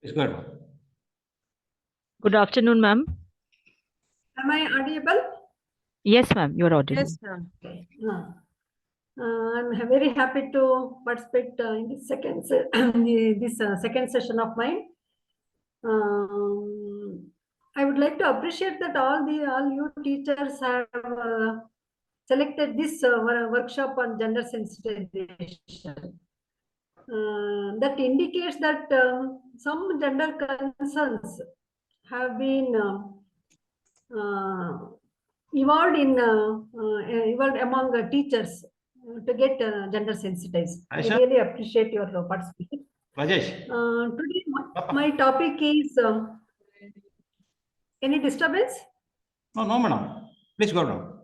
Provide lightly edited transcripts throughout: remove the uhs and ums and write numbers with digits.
It's good. Good afternoon, ma'am. Am I audible? Yes, ma'am, you're audible. Yes, ma'am. Okay. I'm very happy to participate in this second second session of mine. I would like to appreciate that all you teachers have selected this workshop on gender sensitization. That indicates that some gender concerns have been evolved among teachers to get gender sensitized. Aisha? I really appreciate your participation. Rajesh. Today my topic is any disturbance? No, madam. Please go down.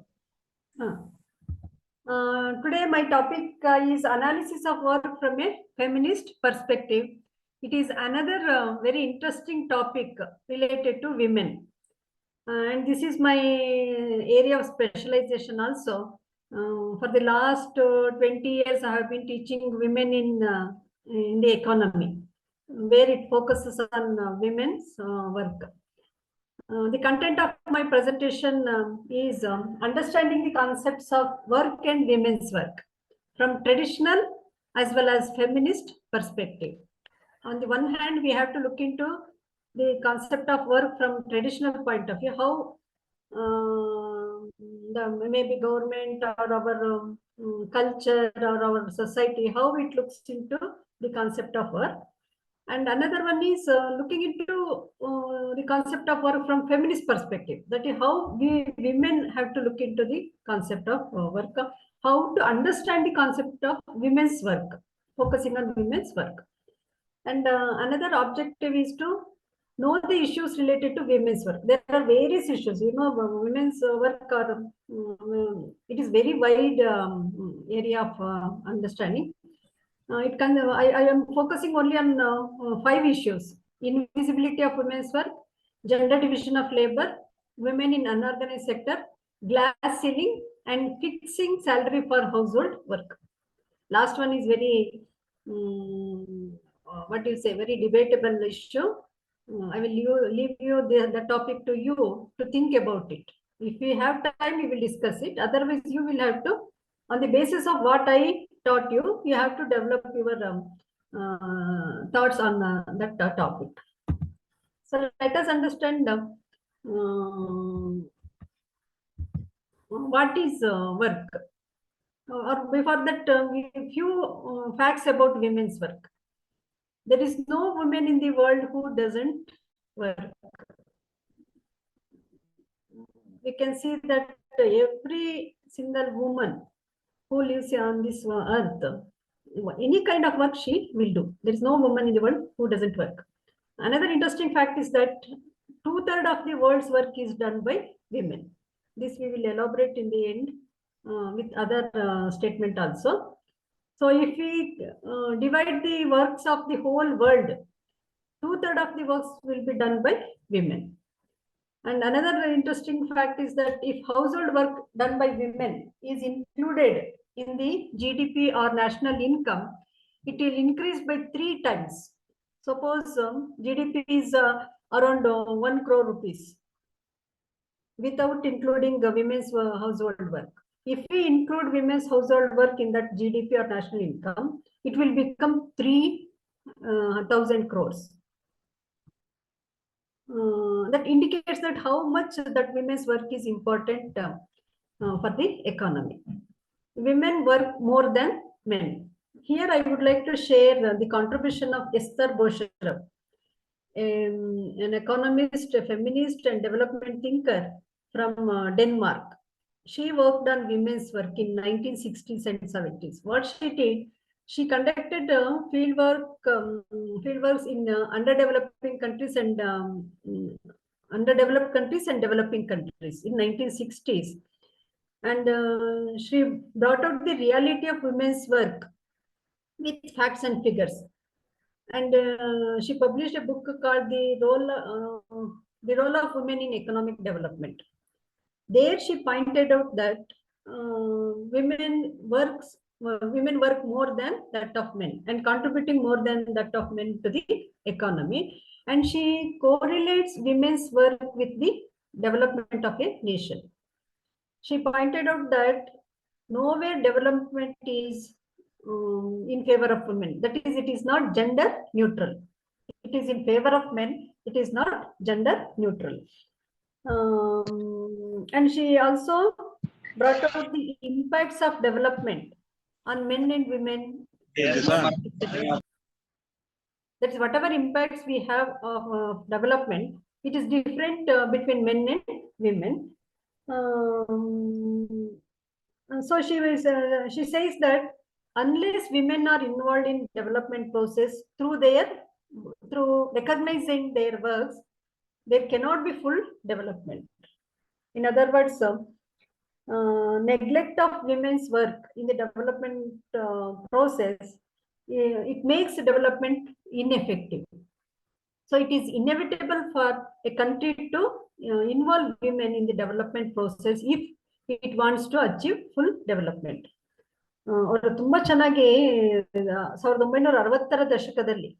Today my topic is analysis of work from a feminist perspective. It is another very interesting topic related to women. And this is my area of specialization also. For the last 20 years, I have been teaching women in the economy, where it focuses on women's work. The content of my presentation is understanding the concepts of work and women's work from traditional as well as feminist perspective. On the one hand, we have to look into the concept of work from traditional point of view, how the maybe government or our culture or our society, how it looks into the concept of work. And another one is looking into the concept of work from feminist perspective. That is how we women have to look into the concept of work, how to understand the concept of women's work, focusing on women's work. And another objective is to know the issues related to women's work. There are various issues, women's work are, it is very wide area of understanding. I am focusing only on 5 issues: invisibility of women's work, gender division of labor, women in unorganized sector, glass ceiling, and fixing salary for household work. Last one is very very debatable issue. I will leave you the topic to you to think about it. If we have time, we will discuss it. Otherwise, you will have to, on the basis of what I taught you, you have to develop your thoughts on that topic. So let us understand what is work. Or before that, a few facts about women's work. There is no woman in the world who doesn't work. We can see that every single woman who lives on this earth, any kind of work she will do. There is no woman in the world who doesn't work. Another interesting fact is that 2/3 of the world's work is done by women. This we will elaborate in the end with other statement also. So if we divide the works of the whole world, 2/3 of the works will be done by women. And another interesting fact is that if household work done by women is included in the GDP or national income, it will increase by 3 times. Suppose GDP is around 1 crore rupees without including women's household work. If we include women's household work in that GDP or national income, it will become 3,000 crores. That indicates that how much that women's work is important for the economy. Women work more than men. Here I would like to share the contribution of Esther Boschere, an economist, a feminist and development thinker from Denmark. She worked on women's work in 1960s and 70s. What she did, she conducted fieldworks in underdeveloping countries and underdeveloped countries and developing countries in 1960s. And she brought out the reality of women's work with facts and figures. And she published a book called The Role of Women in Economic Development. There she pointed out that women works women work more than that of men and contributing more than that of men to the economy. And she correlates women's work with the development of a nation. She pointed out that nowhere development is in favor of women. That is, it is not gender neutral. It is in favor of men. It is not gender neutral. And she also brought out the impacts of development on men and women. That is, whatever impacts we have of development, it is different between men and women. So she says that unless women are involved in development process through recognizing their works, there cannot be full development. In other words, neglect of women's work in the development process, it makes development ineffective. So it is inevitable for a country to involve women in the development process if it wants to achieve full development. ಅವರು ತುಂಬಾ ಚೆನ್ನಾಗಿ 1960ರ ದಶಕದಲ್ಲಿ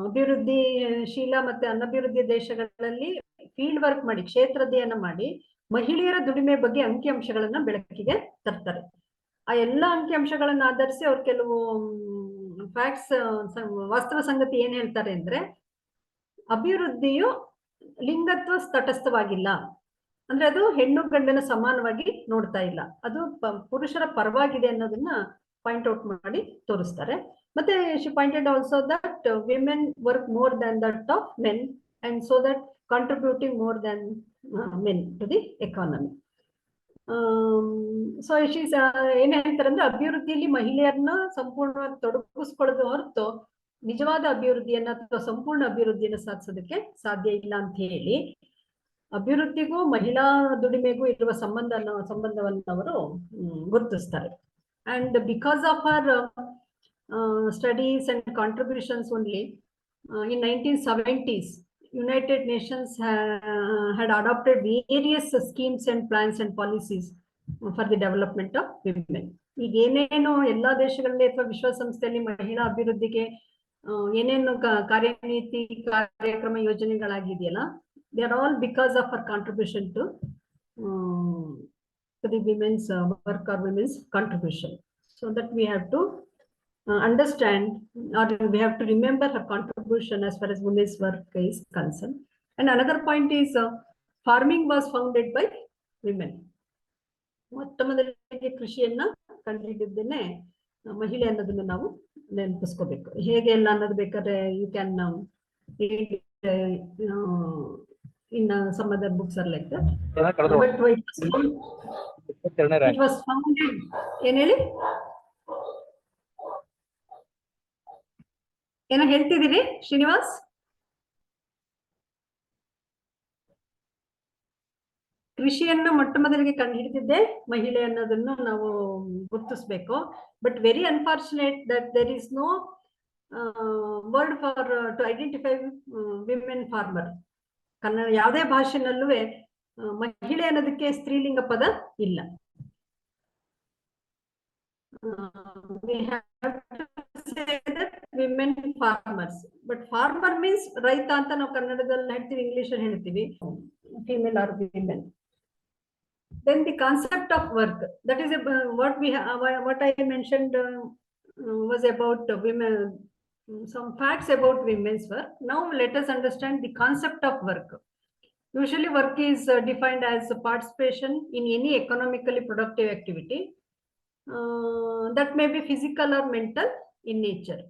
ಅಭಿವೃದ್ಧಿಶೀಲ ಮತ್ತೆ ಅನಭಿವೃದ್ಧಿ ದೇಶಗಳಲ್ಲಿ field work ಮಾಡಿ, ಕ್ಷೇತ್ರಾಧ್ಯಯನ ಮಾಡಿ, ಮಹಿಳೆಯರ ದುಡಿಮೆ ಬಗ್ಗೆ ಅಂಕಿಅಂಶಗಳನ್ನ ಬೆಳಕಿಗೆ ತರ್ತಾರೆ. ಆ ಎಲ್ಲ ಅಂಕಿಅಂಶಗಳನ್ನ ಆಧರಿಸಿ ಅವ್ರು ಕೆಲವು ಫ್ಯಾಕ್ಟ್ಸ್, ವಾಸ್ತವ ಸಂಗತಿ ಏನ್ ಹೇಳ್ತಾರೆ ಅಂದ್ರೆ, ಅಭಿವೃದ್ಧಿಯು ಲಿಂಗತ್ವ ತಟಸ್ಥವಾಗಿಲ್ಲ. ಅಂದ್ರೆ ಅದು ಹೆಣ್ಣು ಗಂಡನ ಸಮಾನವಾಗಿ ನೋಡ್ತಾ ಇಲ್ಲ, ಅದು ಪುರುಷರ ಪರವಾಗಿದೆ ಅನ್ನೋದನ್ನ ಪಾಯಿಂಟ್ ಔಟ್ ಮಾಡಿ ತೋರಿಸ್ತಾರೆ. ಮತ್ತೆ she pointed also that women work more than that of men and so that contributing more than men to the economy. So she's ಏನ್ ಹೇಳ್ತಾರೆ ಅಂದ್ರೆ, ಅಭಿವೃದ್ಧಿಯಲ್ಲಿ ಮಹಿಳೆಯರನ್ನ ಸಂಪೂರ್ಣವಾಗಿ ತೊಡಗಿಸ್ಕೊಳ್ಳೋದು ಹೊರತು ನಿಜವಾದ ಅಭಿವೃದ್ಧಿಯನ್ನ ಅಥವಾ ಸಂಪೂರ್ಣ ಅಭಿವೃದ್ಧಿಯನ್ನ ಸಾಧಿಸೋದಕ್ಕೆ ಸಾಧ್ಯ ಇಲ್ಲ ಅಂತ ಹೇಳಿ, ಅಭಿವೃದ್ಧಿಗೂ ಮಹಿಳಾ ದುಡಿಮೆಗೂ ಇರುವ ಸಂಬಂಧವನ್ನು ಅವರು ಗುರುತಿಸ್ತಾರೆ. And because of her studies and contributions only, in 1970s, United Nations had adopted various schemes and plans and policies for the development of women. ಈಗ ಏನೇನು ಎಲ್ಲಾ ದೇಶಗಳಲ್ಲಿ ಅಥವಾ ವಿಶ್ವಸಂಸ್ಥೆಯಲ್ಲಿ ಮಹಿಳಾ ಅಭಿವೃದ್ಧಿಗೆ ಏನೇನು ಕಾರ್ಯನೀತಿ ಕಾರ್ಯಕ್ರಮ ಯೋಜನೆಗಳಾಗಿದೆಯಲ್ಲ, they are all because of her contribution to the women's work or women's contribution. So that we have to understand, or we have to remember her contribution as far as women's work is concerned. And another point is, farming was founded by women. ಮೊಟ್ಟ ಮೊದಲಿಗೆ ಕೃಷಿಯನ್ನ ಕಂಡುಹಿಡಿದ್ದೇನೆ ಮಹಿಳೆ ಅನ್ನೋದನ್ನ ನಾವು ನೆನಪಿಸ್ಕೋಬೇಕು. ಹೇಗೆ ಎಲ್ಲ ಅನ್ನೋದು ಬೇಕಾದ್ರೆ you can in some other books are like that. But it was founded, ಏನ್ ಹೇಳಿ, ಏನೋ ಹೇಳ್ತಿದ್ದೀರಿ ಶ್ರೀನಿವಾಸ್? ಕೃಷಿಯನ್ನು ಮೊಟ್ಟ ಮೊದಲಿಗೆ ಕಂಡುಹಿಡಿದಿದ್ದೆ ಮಹಿಳೆ ಅನ್ನೋದನ್ನು ನಾವು ಗುರುತಿಸ್ಬೇಕು. But very unfortunate that there is no word for to identify women farmer. Kannada ಯಾವುದೇ ಭಾಷೆನಲ್ಲೂ ಮಹಿಳೆ ಅನ್ನೋದಕ್ಕೆ ಸ್ತ್ರೀಲಿಂಗ ಪದ ಇಲ್ಲ. We have to say that women farmers, but farmer means ರೈತ ಅಂತ ನಾವು ಕನ್ನಡದಲ್ಲಿ ಹೇಳ್ತೀವಿ, ಇಂಗ್ಲಿಷ್ ಅಲ್ಲಿ ಹೇಳ್ತೀವಿ female or women. Then the concept of work, that is what I mentioned was about women, some facts about women's work. Now let us understand the concept of work. Usually work is defined as participation in any economically productive activity that may be physical or mental in nature.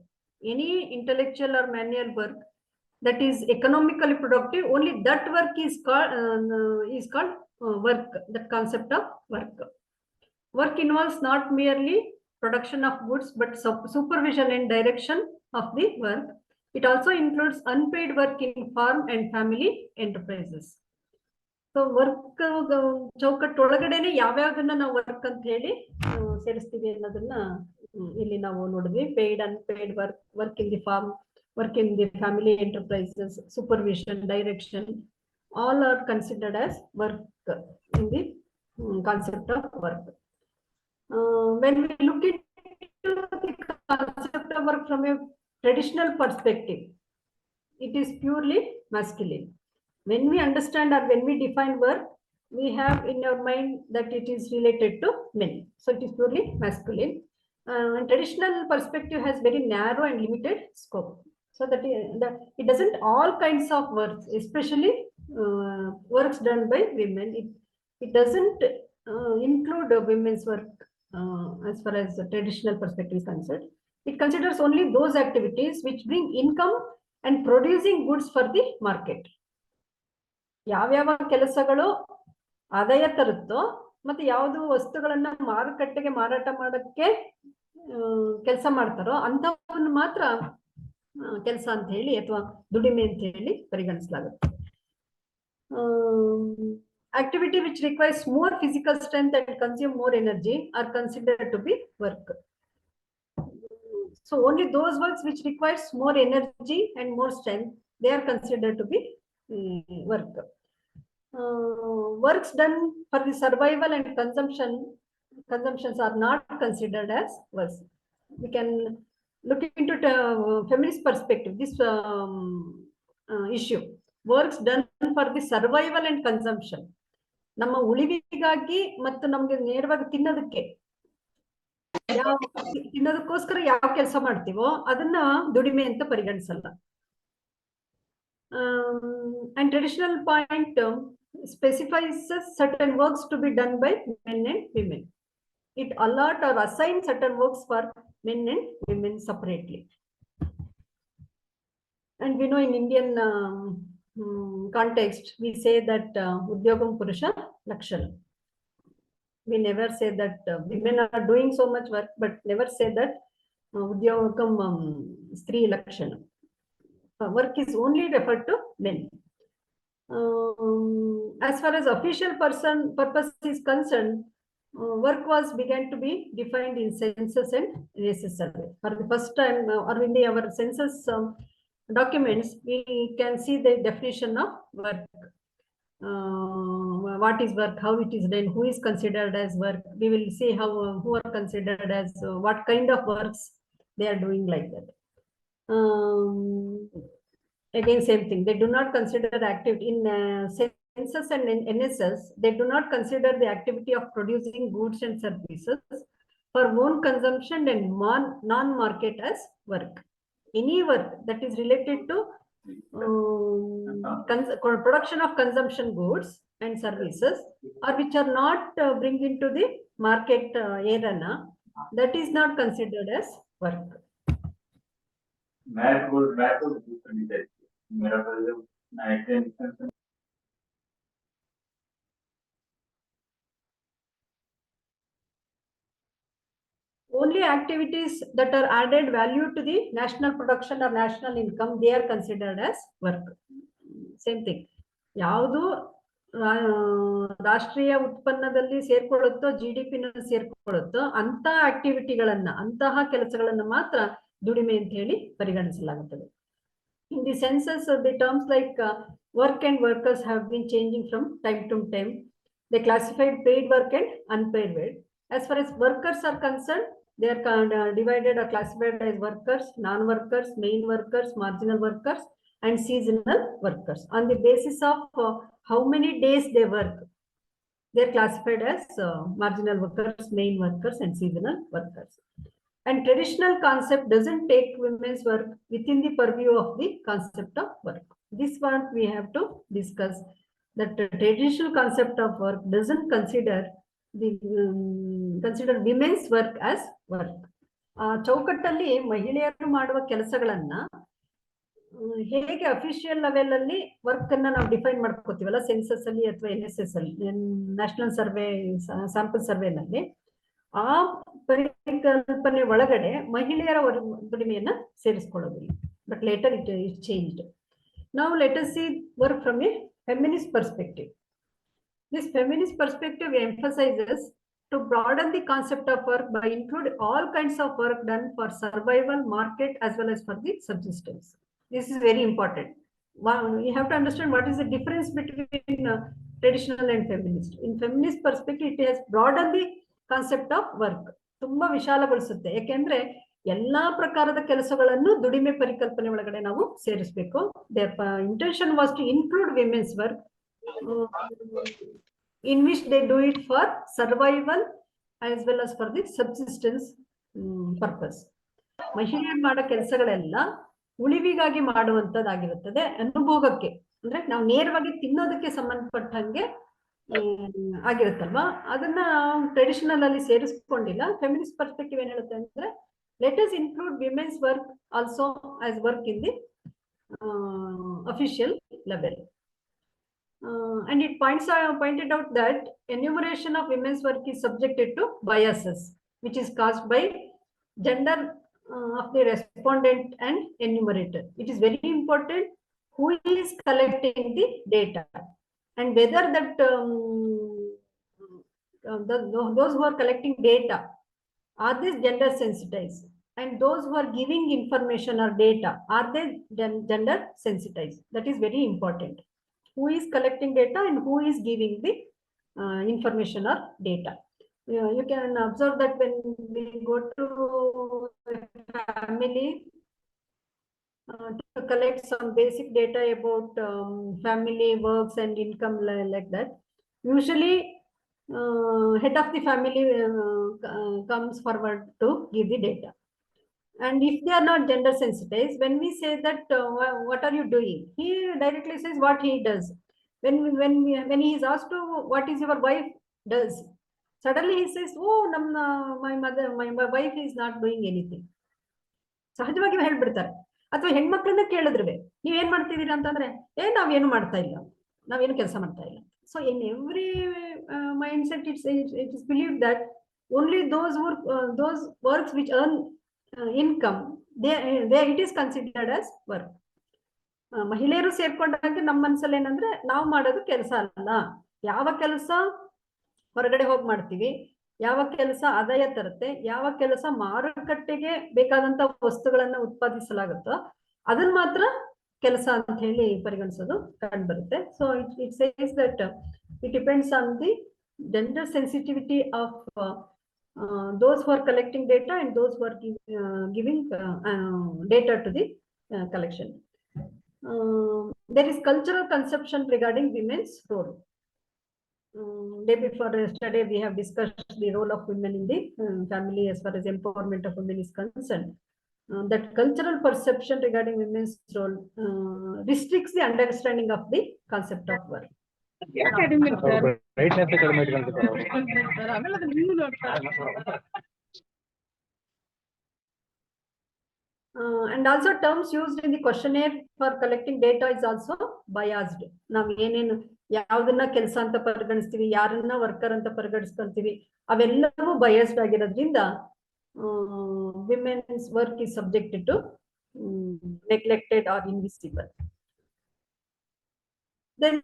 Any intellectual or manual work that is economically productive, only that work is called work. That concept of work. Work involves not merely production of goods, but supervision and direction of the work. It also includes unpaid work in farm and family enterprises. So work ಚೌಕಟ್ಟೊಳಗಡೆನೆ ಯಾವ್ಯಾವ್ದನ್ನ ನಾವು work ಅಂತ ಹೇಳಿ ಸೇರಿಸ್ತೀವಿ ಅನ್ನೋದನ್ನ ಇಲ್ಲಿ ನಾವು ನೋಡಿದ್ವಿ. Paid, unpaid work, work in the farm, work in the family enterprises, supervision, direction, all are considered as work in the concept of work. When we look into the concept of work from a traditional perspective, it is purely masculine. When we understand or when we define work, we have in our mind that it is related to men. So it is purely masculine. And traditional perspective has very narrow and limited scope. So that it doesn't all kinds of works, especially works done by women. It doesn't include women's work as far as the traditional perspective is concerned. It considers only those activities which bring income and producing goods for the market. ಯಾವ್ಯಾವ ಕೆಲಸಗಳು ಆದಾಯ ತರುತ್ತೋ ಮತ್ತೆ ಯಾವುದು ವಸ್ತುಗಳನ್ನ ಮಾರುಕಟ್ಟೆಗೆ ಮಾರಾಟ ಮಾಡಕ್ಕೆ ಕೆಲಸ ಮಾಡ್ತಾರೋ ಅಂತವನ್ನು ಮಾತ್ರ ಕೆಲಸ ಅಂತ ಹೇಳಿ ಅಥವಾ ದುಡಿಮೆ ಅಂತ ಹೇಳಿ ಪರಿಗಣಿಸಲಾಗುತ್ತೆ. Activity which requires more physical strength and consume more energy are considered to be work. So only those works which requires more energy and more strength, they are considered to be work. Works done for the survival and consumptions are not considered as works. We can look into the feminist perspective, this issue. Works done for the survival and consumption. ನಮ್ಮ ಉಳಿವಿಗಾಗಿ ಮತ್ತು ನಮ್ಗೆ ನೇರವಾಗಿ ತಿನ್ನೋದಕ್ಕೋಸ್ಕರ ಯಾವ ಕೆಲಸ ಮಾಡ್ತೀವೋ ಅದನ್ನ ದುಡಿಮೆ ಅಂತ ಪರಿಗಣಿಸಲ್ಲ. And traditional point specifies certain works to be done by men and women. It allot or assign certain works for men and women separately. And we know in Indian context, we say that Udyogam Purusha Lakshana. We never say that women are doing so much work, but never say that Udyogam Stri Lakshana. Work is only referred to men. As far as official purpose is concerned, work was began to be defined in census and NSS survey. For the first time, or in our census documents, we can see the definition of work. What is work, how it is done, who is considered as work. We will see how who are considered as what kind of works they are doing, like that. Again, same thing. They do not consider activity in census and in NSS. They do not consider the activity of producing goods and services for own consumption and non-market as work. Any work that is related to production of consumption goods and services, or which are not bring into the market arena, that is not considered as work. Only activities that are added value to the national production or national income, they are considered as work. Same thing. ಯಾವುದು ರಾಷ್ಟ್ರೀಯ ಉತ್ಪನ್ನದಲ್ಲಿ ಸೇರ್ಕೊಳ್ಳುತ್ತೋ GDP ನ ಸೇರ್ಕೊಳ್ಳುತ್ತೋ ಅಂತ ಆಕ್ಟಿವಿಟಿಗಳನ್ನ ಅಂತಹ ಕೆಲಸಗಳನ್ನ ಮಾತ್ರ ದುಡಿಮೆ ಅಂತ ಹೇಳಿ ಪರಿಗಣಿಸಲಾಗುತ್ತದೆ. In the census, the terms like work and workers have been changing from time to time. They classified paid work and unpaid work. As far as workers are concerned, they are divided or classified as workers, non-workers, main workers, marginal workers, and seasonal workers. On the basis of how many days they work, they are classified as marginal workers, main workers, and seasonal workers. And traditional concept doesn't take women's work within the purview of the concept of work. This one we have to discuss, that the traditional concept of work doesn't consider women's work as work. ಚೌಕಟ್ಟಲ್ಲಿ ಮಹಿಳೆಯರು ಮಾಡುವ ಕೆಲಸಗಳನ್ನ ಹೇಗೆ official level ಅಲ್ಲಿ work ಅನ್ನ ನಾವು define ಮಾಡ್ಕೋತೀವಲ್ಲ, census ಅಲ್ಲಿ ಅಥವಾ NSS ಅಲ್ಲಿ, ನ್ಯಾಷನಲ್ ಸರ್ವೆ ಸ್ಯಾಂಪಲ್ ಸರ್ವೆನಲ್ಲಿ, ಆ ಪರಿಕಲ್ಪನೆ ಒಳಗಡೆ ಮಹಿಳೆಯರ ದುಡಿಮೆಯನ್ನ ಸೇರಿಸಿಕೊಳ್ಳೋದಿಲ್ಲ. But later it changed. Now let us see work from a feminist perspective. This feminist perspective emphasizes to broaden the concept of work by include all kinds of work done for survival, market, as well as for the subsistence. This is very important. You have to understand what is the difference between traditional and feminist. In feminist perspective, it has broadened the concept of work ತುಂಬಾ ವಿಶಾಲಗೊಳಿಸುತ್ತೆ. ಯಾಕೆಂದ್ರೆ ಎಲ್ಲಾ ಪ್ರಕಾರದ ಕೆಲಸಗಳನ್ನು ದುಡಿಮೆ ಪರಿಕಲ್ಪನೆ ಒಳಗಡೆ ನಾವು ಸೇರಿಸಬೇಕು. Intention was to include women's work in which they do it for survival as well as for the subsistence purpose. ಮಹಿಳೆಯರು ಮಾಡೋ ಕೆಲಸಗಳೆಲ್ಲ ಉಳಿವಿಗಾಗಿ ಮಾಡುವಂತದ್ದಾಗಿರುತ್ತದೆ, ಅನುಭೋಗಕ್ಕೆ ಅಂದ್ರೆ ನಾವು ನೇರವಾಗಿ ತಿನ್ನೋದಕ್ಕೆ ಸಂಬಂಧಪಟ್ಟಂಗೆ ಆಗಿರುತ್ತಲ್ವಾ. ಅದನ್ನ ಟ್ರೆಡಿಷನಲ್ ಅಲ್ಲಿ ಸೇರಿಸ್ಕೊಂಡಿಲ್ಲ. ಫೆಮಿನಿಸ್ಟ್ ಪರ್ಸ್ಪೆಕ್ಟಿವ್ ಏನ್ ಹೇಳುತ್ತೆ ಅಂದ್ರೆ let us include women's work also as work in the official level. And it pointed out that enumeration of women's work is subjected to biases, which is caused by gender of the respondent and enumerator. It is very important who is collecting the data and whether that those who are collecting data are they gender sensitized, and those who are giving information or data are they gender sensitized. That is very important. Who is collecting data and who is giving the information or data. You can observe that when we go to family to collect some basic data about family works and income like that, usually head of the family comes forward to give the data. And if they are not gender sensitized, when we say that what are you doing, he directly says what he does. When he is asked to what is your wife does, suddenly he says, oh my wife is not doing anything. ಸಹಜವಾಗಿ ಹೇಳ್ಬಿಡ್ತಾರೆ. ಅಥವಾ ಹೆಣ್ಮಕ್ಳನ್ನ ಕೇಳಿದ್ರೆ ನೀವೇನ್ ಮಾಡ್ತಿದ್ದೀರಾ ಅಂತಂದ್ರೆ ನಾವೇನು ಮಾಡ್ತಾ ಇಲ್ಲ, ನಾವೇನು ಕೆಲಸ ಮಾಡ್ತಾ ಇಲ್ಲ. So in every mindset it is believed that only those works which earn income it is considered as work. ಮಹಿಳೆಯರು ಸೇರ್ಕೊಂಡಾಗ ನಮ್ಮ ಮನಸ್ಸಲ್ಲಿ ಏನಂದ್ರೆ ನಾವು ಮಾಡೋದು ಕೆಲಸ ಅಲ್ಲ, ಯಾವ ಕೆಲಸ ಹೊರಗಡೆ ಹೋಗಿ ಮಾಡ್ತೀವಿ, ಯಾವ ಕೆಲಸ ಆದಾಯ ತರುತ್ತೆ, ಯಾವ ಕೆಲಸ ಮಾರುಕಟ್ಟೆಗೆ ಬೇಕಾದಂತ ವಸ್ತುಗಳನ್ನ ಉತ್ಪಾದಿಸಲಾಗುತ್ತೋ ಅದನ್ನ ಮಾತ್ರ ಕೆಲಸ ಅಂತ ಹೇಳಿ ಪರಿಗಣಿಸೋದು ಕಂಡು ಬರುತ್ತೆ. So it says that it depends on the gender sensitivity of those who are collecting data and those who are giving data to the collection. There is cultural conception regarding women's role. Day before yesterday we have discussed the role of women in the family as far as empowerment of women is concerned. That cultural perception regarding women's role restricts the understanding of the concept of work. And also terms used in the questionnaire for collecting data is also biased. ನಾವು ಏನೇನು ಯಾವ್ದನ್ನ ಕೆಲಸ ಅಂತ ಪರಿಗಣಿಸ್ತೀವಿ, ಯಾರನ್ನ worker ಅಂತ ಪರಿಗಣಿಸ್ಕೊಂತೀವಿ, ಅವೆಲ್ಲವೂ biased ಆಗಿರೋದ್ರಿಂದ women's work is subjected to neglected or invisible. Then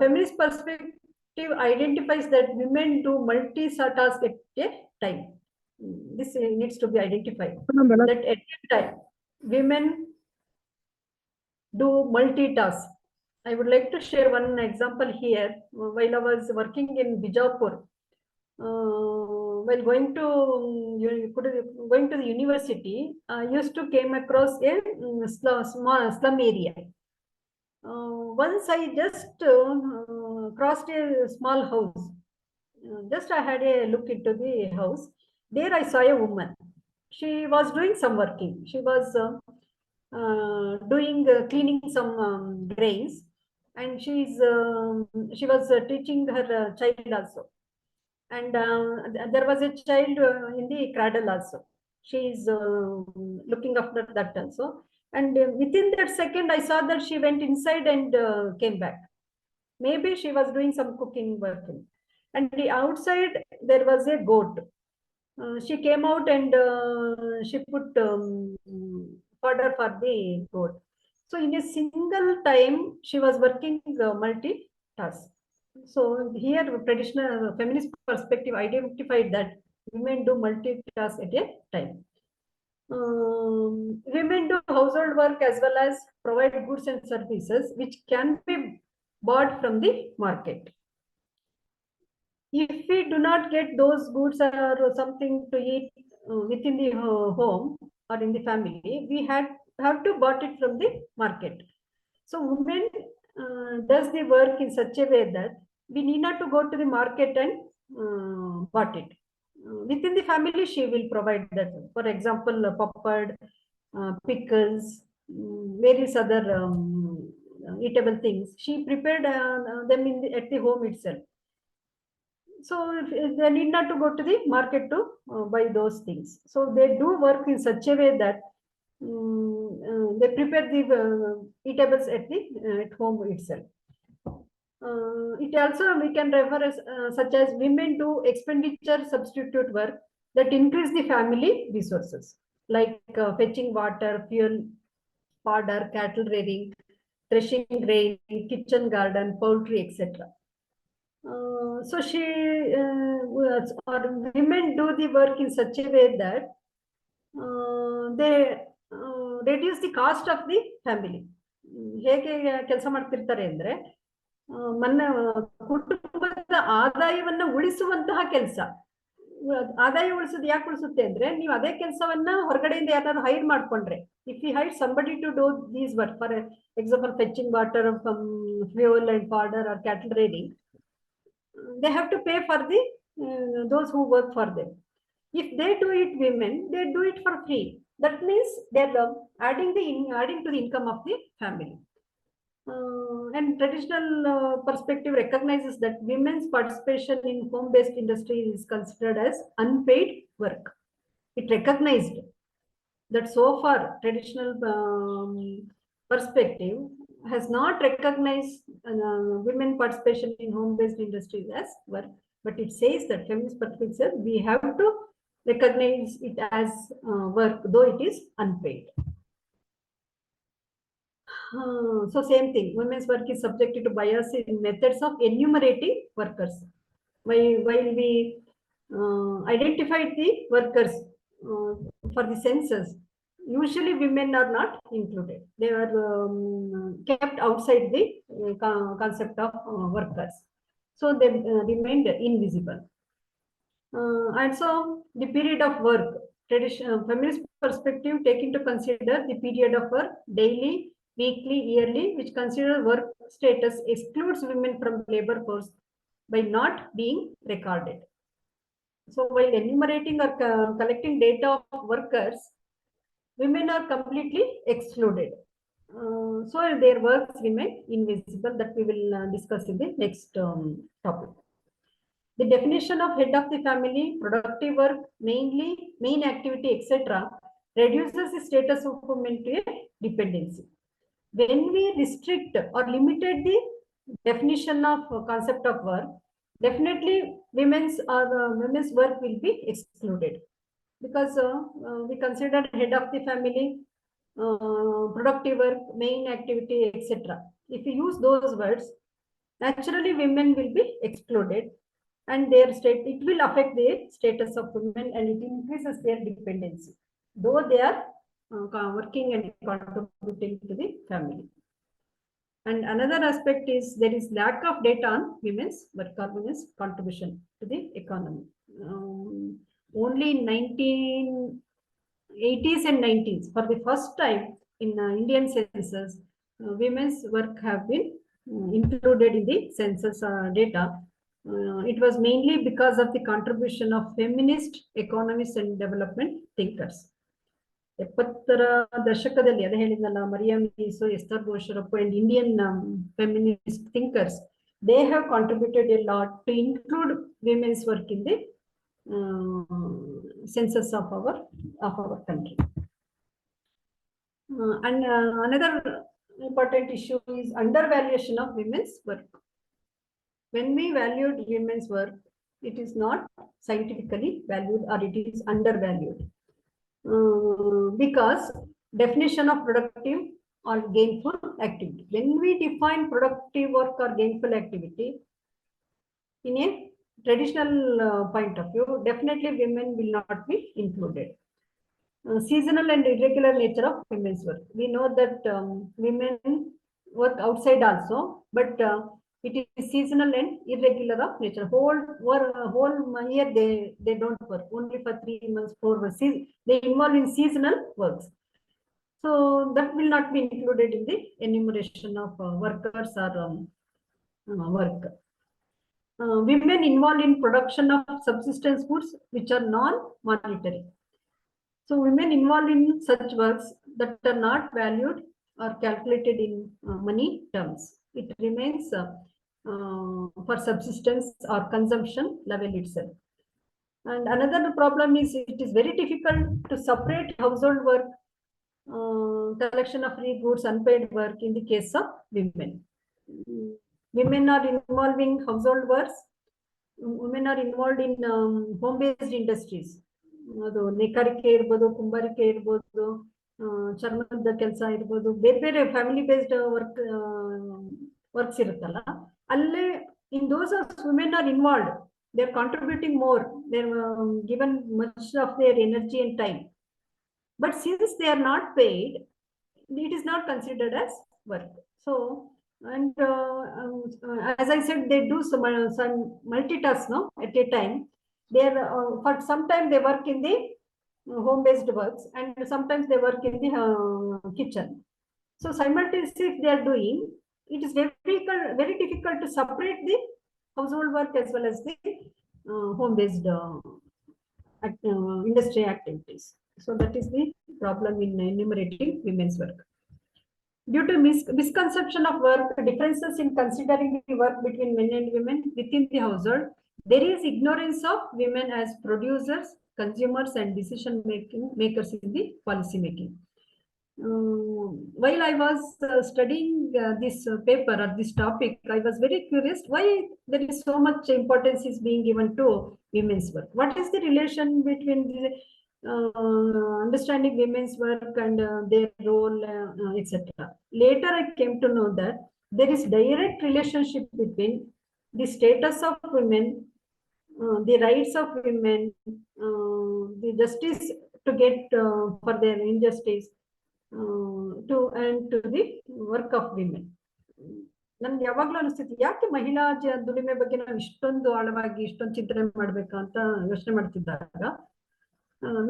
feminist perspective identifies that women do multi-task at a time. This needs to be identified. That at a time women do multitask. I would like to share one example here. While I was working in Vijayapura, while going to the university, I used to came across a small slum area. Once I just crossed a small house. Just I had a look into the house. There I saw a woman. She was doing some working. She was cleaning some grains, and she was teaching her child also. And there was a child in the cradle also. She is looking after that also. And within that second, I saw that she went inside and came back. Maybe she was doing some cooking work. And the outside, there was a goat. She came out and she put fodder for the goat. So in a single time, she was working multitask. So here, traditional feminist perspective identified that women do multitask at a time. Women do household work as well as provide goods and services which can be bought from the market. If we do not get those goods or something to eat within the home or in the family, we have to bought it from the market. So women does the work in such a way that we need not to go to the market and bought it. Within the family, she will provide that. For example, papad, pickles, various other eatable things. She prepared them at the home itself. So they need not to go to the market to buy those things. So they do work in such a way that they prepare the eatables at home itself. It also we can refer as such as women do expenditure substitute work that increase the family resources, like fetching water, fuel, fodder, cattle rearing, threshing grain, kitchen garden, poultry, etc. So or women do the work in such a way that they reduce the cost of the family. ಹೇಗೆ ಕೆಲಸ ಮಾಡ್ತಿರ್ತಾರೆ ಅಂದ್ರೆ ನನ್ನ ಕುಟುಂಬದ ಆದಾಯವನ್ನ ಉಳಿಸುವಂತಹ ಕೆಲಸ. ಆದಾಯ ಉಳಿಸೋದು ಯಾಕೆ ಉಳಿಸುತ್ತೆ ಅಂದ್ರೆ ನೀವು ಅದೇ ಕೆಲಸವನ್ನ ಹೊರಗಡೆಯಿಂದ ಯಾರಾದ್ರೂ ಹೈರ್ ಮಾಡ್ಕೊಂಡ್ರೆ, if you hire somebody to do these work, for example fetching water from fuel and fodder or cattle rearing, they have to pay for the those who work for them. If they do it, women, they do it for free. That means they're adding to the income of the family. And traditional perspective recognizes that women's participation in home-based industry is considered as unpaid work. It recognized that so far traditional perspective has not recognized women participation in home-based industries as work, but it says that feminist perspective says we have to recognize it as work, though it is unpaid. So same thing, women's work is subjected to bias in methods of enumerating workers. While we identified the workers for the census, usually women are not included. They are kept outside the concept of workers. So they remained invisible. And so the period of work, feminist perspective take into consider the period of work, daily, weekly, yearly, which consider work status excludes women from labor force by not being recorded. So while enumerating or collecting data of workers, women are completely excluded. So their works remain invisible, that we will discuss in the next topic. The definition of head of the family, productive work, main activity, etc., reduces the status of women to a dependency. When we restrict or limited the definition of concept of work, definitely women's work will be excluded, because we consider head of the family, productive work, main activity, etc. If you use those words, naturally women will be excluded, and it will affect their status of women, and it increases their dependency, though they are working and contributing to the family. And another aspect is there is lack of data on women's work or women's contribution to the economy. Only in 1980s and 90s, for the first time in Indian census, women's work have been included in the census data. It was mainly because of the contribution of feminist economists and development thinkers. 70ರ ದಶಕದಲ್ಲಿ ಅದೇ ಹೇಳಿದ್ನಲ್ಲ, ಮರಿಯಂ ಈಸೋ, Esther Boserup and Indian feminist thinkers, they have contributed a lot to include women's work in the census of our country. And another important issue is undervaluation of women's work. When we valued women's work, it is not scientifically valued, or it is undervalued. Because definition of productive or gainful activity. When we define productive work or gainful activity in a traditional point of view, definitely women will not be included. Seasonal and irregular nature of women's work. We know that women work outside also, but It is seasonal and irregular of nature. Whole year they don't work. Only for 3 months, 4 months. They involve in seasonal works. So that will not be included in the enumeration of workers or work. Women involved in production of subsistence goods which are non-monetary. So women involved in such works that are not valued or calculated in money terms. It remains for subsistence or consumption level itself. And another problem is it is very difficult to separate household work, collection of free goods, unpaid work in the case of women. Women are involved in household works. Women are involved in home-based industries. ಅದು ನೇಕಾರಿಕೆ ಇರ್ಬೋದು, ಕುಂಬಾರಿಕೆ ಇರ್ಬೋದು, ಚರ್ಮದ ಕೆಲಸ ಇರ್ಬೋದು, ಬೇರೆ ಬೇರೆ family based works ಇರುತ್ತಲ್ಲ, ಅಲ್ಲೇ in those women are involved. They are contributing more. They are given much of their energy and time. But since they are not paid, it is not considered as work. So, and as I said, they do some multitask now at a time. They are for some time they work in the home-based works, and sometimes they work in the kitchen. So simultaneously, if they are doing, it is very difficult to separate the household work as well as the home-based industry activities. So that is the problem in enumerating women's work. Due to misconception of work, differences in considering the work between men and women within the household, there is ignorance of women as producers, consumers, and decision makers in the policy making. While I was studying this paper or this topic, I was very curious why there is so much importance is being given to women's work. What is the relation between the understanding women's work and their role, etc. Later, I came to know that there is direct relationship between the status of women, the rights of women, the justice to get for their injustice, to the work of women. ನನ್ಗೆ ಯಾವಾಗ್ಲೂ ಅನಿಸ್ತಿತ್ತು, ಯಾಕೆ ಮಹಿಳಾ ದುಡಿಮೆ ಬಗ್ಗೆ ನಾವು ಇಷ್ಟೊಂದು ಆಳವಾಗಿ ಇಷ್ಟೊಂದು ಚಿಂತನೆ ಮಾಡ್ಬೇಕು ಅಂತ ಯೋಚನೆ ಮಾಡ್ತಿದ್ದಾಗ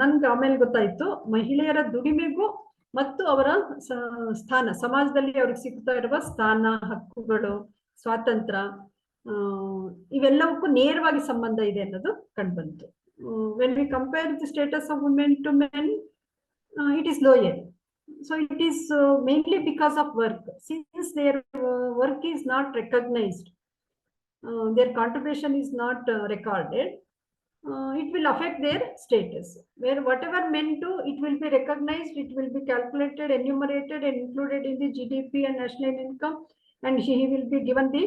ನನ್ಗೆ ಆಮೇಲೆ ಗೊತ್ತಾಯ್ತು, ಮಹಿಳೆಯರ ದುಡಿಮೆಗೂ ಮತ್ತು ಅವರ ಸ್ಥಾನ ಸಮಾಜದಲ್ಲಿ ಅವ್ರಿಗೆ ಸಿಗ್ತಾ ಇರುವ ಸ್ಥಾನ, ಹಕ್ಕುಗಳು, ಸ್ವಾತಂತ್ರ್ಯ, ಇವೆಲ್ಲವಕ್ಕೂ ನೇರವಾಗಿ ಸಂಬಂಧ ಇದೆ ಅನ್ನೋದು ಕಂಡುಬಂತು. When we compare the status of women to men, it is lower. So it is mainly because of work. Since their work is not recognized, their contribution is not recorded, it will affect their status. Where whatever men do, it will be recognized, it will be calculated, enumerated, and included in the GDP and national income, and he will be given the